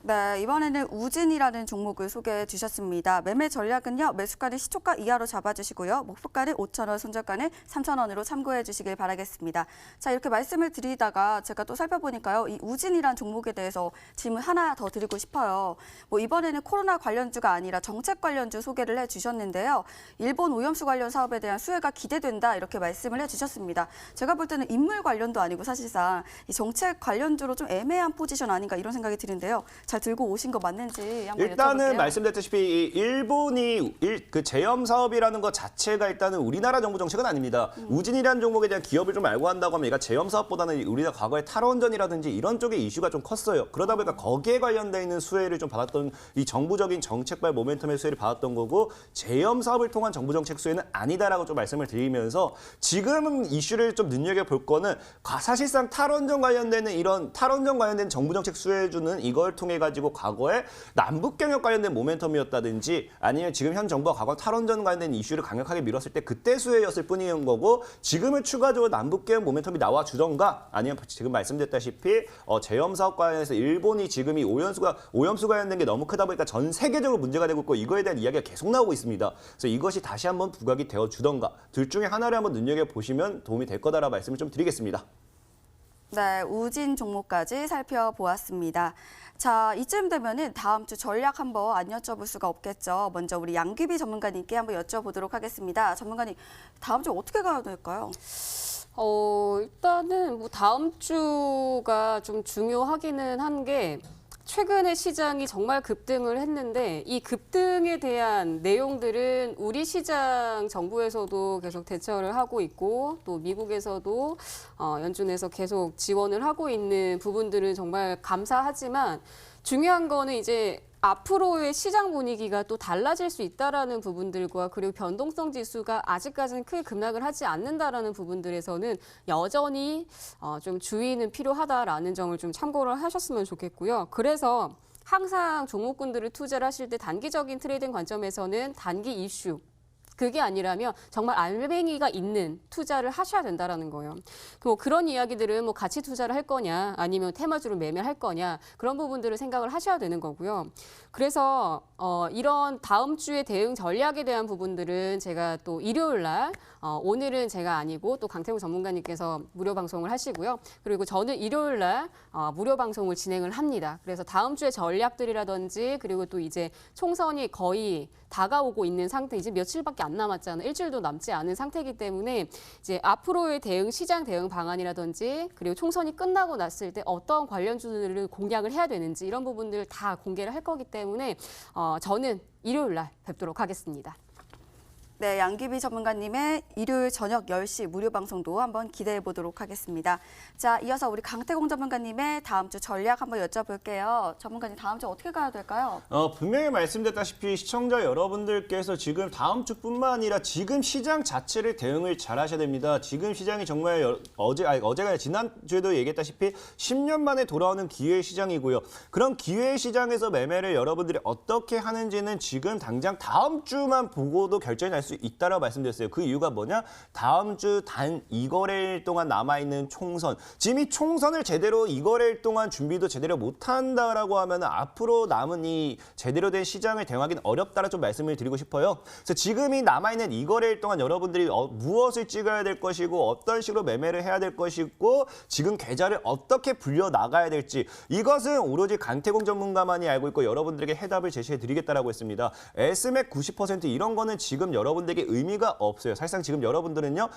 네, 이번에는 우진이라는 종목을 소개해 주셨습니다. 매매 전략은요, 매수가는 시초가 이하로 잡아주시고요. 목표가는 5,000원, 손절가는 3,000원으로 참고해 주시길 바라겠습니다. 자, 이렇게 말씀을 드리다가 제가 또 살펴보니까요, 이 우진이라는 종목에 대해서 질문 하나 더 드리고 싶어요. 뭐 이번에는 코로나 관련주가 아니라 정책 관련주 소개를 해 주셨는데요. 일본 오염수 관련 사업에 대한 수혜가 기대된다 이렇게 말씀을 해 주셨습니다. 제가 볼 때는 인물 관련도 아니고 사실상 이 정책 관련주로 좀 애매한 포지션 아닌가 이런 생각이 드는데요. 잘 들고 오신 거 맞는지 한번 일단은 여쭤볼게요. 말씀드렸다시피 이 일본이 그 제염 사업이라는 것 자체가 일단은 우리나라 정부 정책은 아닙니다. 우진이라는 종목에 대한 기업을 좀 알고 한다고 하면 얘가 제염 사업보다는 우리가 과거에 탈원전이라든지 이런 쪽의 이슈가 좀 컸어요. 그러다 보니까 거기에 관련돼 있는 수혜를 좀 받았던 이 정부적인 정책발 모멘텀의 수혜를 받았던 거고 제염 사업을 통한 정부 정책 수혜는 아니다라고 좀 말씀을 드리면서 지금 이슈를 좀 눈여겨볼 거는 사실상 탈원전 관련된 정부 정책 수혜주는 이걸 통해 가지고 과거에 남북 경협 관련된 모멘텀이었다든지 아니면 지금 현 정부가 과거 탈원전 관련된 이슈를 강력하게 밀었을 때 그때 수혜였을 뿐인 거고 지금은 추가적으로 남북 경협 모멘텀이 나와 주던가 아니면 지금 말씀드렸다시피 제염 사업 관련해서 일본이 지금 이 오염수 관련된 게 너무 크다 보니까 전 세계적으로 문제가 되고 있고 이거에 대한 이야기가 계속 나오고 있습니다. 그래서 이것이 다시 한번 부각이 되어 주던가 둘 중에 하나를 한번 눈여겨 보시면 도움이 될 거다라고 말씀을 좀 드리겠습니다. 네, 우진 종목까지 살펴보았습니다. 자, 이쯤 되면은 다음 주 전략 한번 안 여쭤볼 수가 없겠죠. 먼저 우리 양귀비 전문가님께 한번 여쭤보도록 하겠습니다. 전문가님, 다음 주 어떻게 가야 될까요? 일단은 뭐 다음 주가 좀 중요하기는 한 게 최근에 시장이 정말 급등을 했는데 이 급등에 대한 내용들은 우리 시장 정부에서도 계속 대처를 하고 있고 또 미국에서도 연준에서 계속 지원을 하고 있는 부분들은 정말 감사하지만 중요한 거는 이제 앞으로의 시장 분위기가 또 달라질 수 있다라는 부분들과 그리고 변동성 지수가 아직까지는 크게 급락을 하지 않는다라는 부분들에서는 여전히 좀 주의는 필요하다라는 점을 좀 참고를 하셨으면 좋겠고요. 그래서 항상 종목군들을 투자를 하실 때 단기적인 트레이딩 관점에서는 단기 이슈 그게 아니라면 정말 알맹이가 있는 투자를 하셔야 된다라는 거예요. 그런 이야기들은 뭐 가치 투자를 할 거냐 아니면 테마주를 매매할 거냐 그런 부분들을 생각을 하셔야 되는 거고요. 그래서 이런 다음 주의 대응 전략에 대한 부분들은 제가 또 일요일 날 오늘은 제가 아니고 또 강태우 전문가님께서 무료 방송을 하시고요. 그리고 저는 일요일 날 무료 방송을 진행을 합니다. 그래서 다음 주의 전략들이라든지 그리고 또 이제 총선이 거의 다가오고 있는 상태, 이제 며칠밖에 안 남았잖아요. 일주일도 남지 않은 상태이기 때문에 이제 앞으로의 대응, 시장 대응 방안이라든지 그리고 총선이 끝나고 났을 때 어떤 관련주들을 공략을 해야 되는지 이런 부분들 다 공개를 할 거기 때문에 저는 일요일 날 뵙도록 하겠습니다. 네, 양귀비 전문가님의 일요일 저녁 10시 무료 방송도 한번 기대해 보도록 하겠습니다. 자, 이어서 우리 강태공 전문가님의 다음 주 전략 한번 여쭤볼게요. 전문가님, 다음 주 어떻게 가야 될까요? 분명히 말씀드렸다시피 시청자 여러분들께서 지금 다음 주뿐만 아니라 지금 시장 자체를 대응을 잘 하셔야 됩니다. 지금 시장이 정말 어제가 아니라 지난주에도 얘기했다시피 10년 만에 돌아오는 기회 시장이고요. 그런 기회 시장에서 매매를 여러분들이 어떻게 하는지는 지금 당장 다음 주만 보고도 결정이 날 수 있다라고 말씀드렸어요. 그 이유가 뭐냐? 다음 주 단 2거래일 동안 남아있는 총선. 지금 이 총선을 제대로 2거래일 동안 준비도 제대로 못한다라고 하면 앞으로 남은 이 제대로 된 시장을 대응하기는 어렵다라 좀 말씀을 드리고 싶어요. 그래서 지금 이 남아있는 2거래일 동안 여러분들이 무엇을 찍어야 될 것이고 어떤 식으로 매매를 해야 될 것이고 지금 계좌를 어떻게 불려나가야 될지 이것은 오로지 강태공 전문가만이 알고 있고 여러분들에게 해답을 제시해 드리겠다라고 했습니다. SMAC 90% 이런 거는 지금 여러분 여러분들에게 의미가 없어요. 사실상 지금 여러분들은요.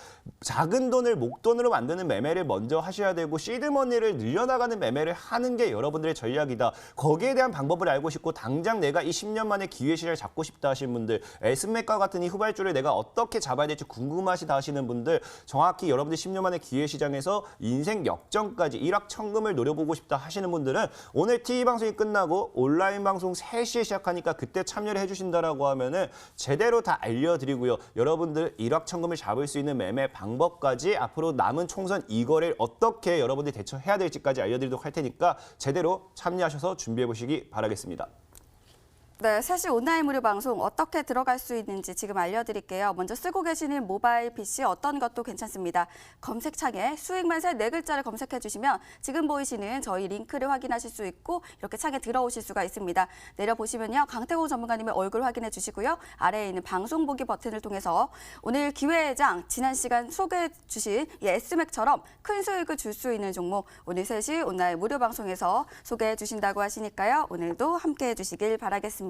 작은 돈을 목돈으로 만드는 매매를 먼저 하셔야 되고 시드머니를 늘려나가는 매매를 하는 게 여러분들의 전략이다. 거기에 대한 방법을 알고 싶고 당장 내가 이 10년 만에 기회 시장을 잡고 싶다 하시는 분들, 에스맥과 같은 이 후발주를 내가 어떻게 잡아야 될지 궁금하시다 하시는 분들, 정확히 여러분들 10년 만에 기회 시장에서 인생 역전까지 일확천금을 노려보고 싶다 하시는 분들은 오늘 TV 방송이 끝나고 온라인 방송 3시에 시작하니까 그때 참여를 해주신다라고 하면은 제대로 다 알려드리고요. 여러분들 일확천금을 잡을 수 있는 매매 방법까지 앞으로 남은 총선 이거를 어떻게 여러분들이 대처해야 될지까지 알려드리도록 할 테니까 제대로 참여하셔서 준비해 보시기 바라겠습니다. 네, 3시 온라인 무료 방송 어떻게 들어갈 수 있는지 지금 알려드릴게요. 먼저 쓰고 계시는 모바일 PC 어떤 것도 괜찮습니다. 검색창에 수익만세 4글자를 검색해 주시면 지금 보이시는 저희 링크를 확인하실 수 있고 이렇게 창에 들어오실 수가 있습니다. 내려보시면요. 강태공 전문가님의 얼굴 확인해 주시고요. 아래에 있는 방송 보기 버튼을 통해서 오늘 기회의 장, 지난 시간 소개해 주신 이 S맥처럼 큰 수익을 줄 수 있는 종목 오늘 3시 온라인 무료 방송에서 소개해 주신다고 하시니까요. 오늘도 함께해 주시길 바라겠습니다.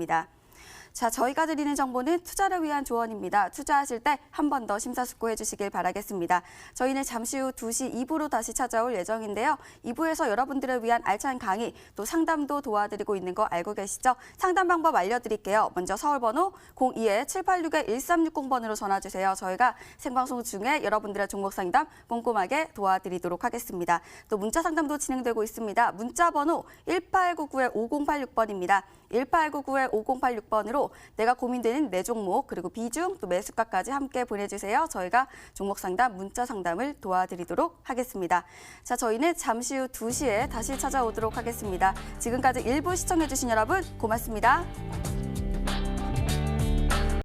자, 저희가 드리는 정보는 투자를 위한 조언입니다. 투자하실 때 한 번 더 심사숙고해 주시길 바라겠습니다. 저희는 잠시 후 2시 2부로 다시 찾아올 예정인데요. 2부에서 여러분들을 위한 알찬 강의, 또 상담도 도와드리고 있는 거 알고 계시죠? 상담 방법 알려드릴게요. 먼저 서울번호 02-786-1360번으로 전화주세요. 저희가 생방송 중에 여러분들의 종목 상담 꼼꼼하게 도와드리도록 하겠습니다. 또 문자 상담도 진행되고 있습니다. 문자 번호 1899-5086번입니다. 1899-5086번으로 내가 고민되는 내 종목 그리고 비중 또 매수가까지 함께 보내주세요. 저희가 종목 상담, 문자 상담을 도와드리도록 하겠습니다. 자, 저희는 잠시 후 2시에 다시 찾아오도록 하겠습니다. 지금까지 일부 시청해주신 여러분 고맙습니다.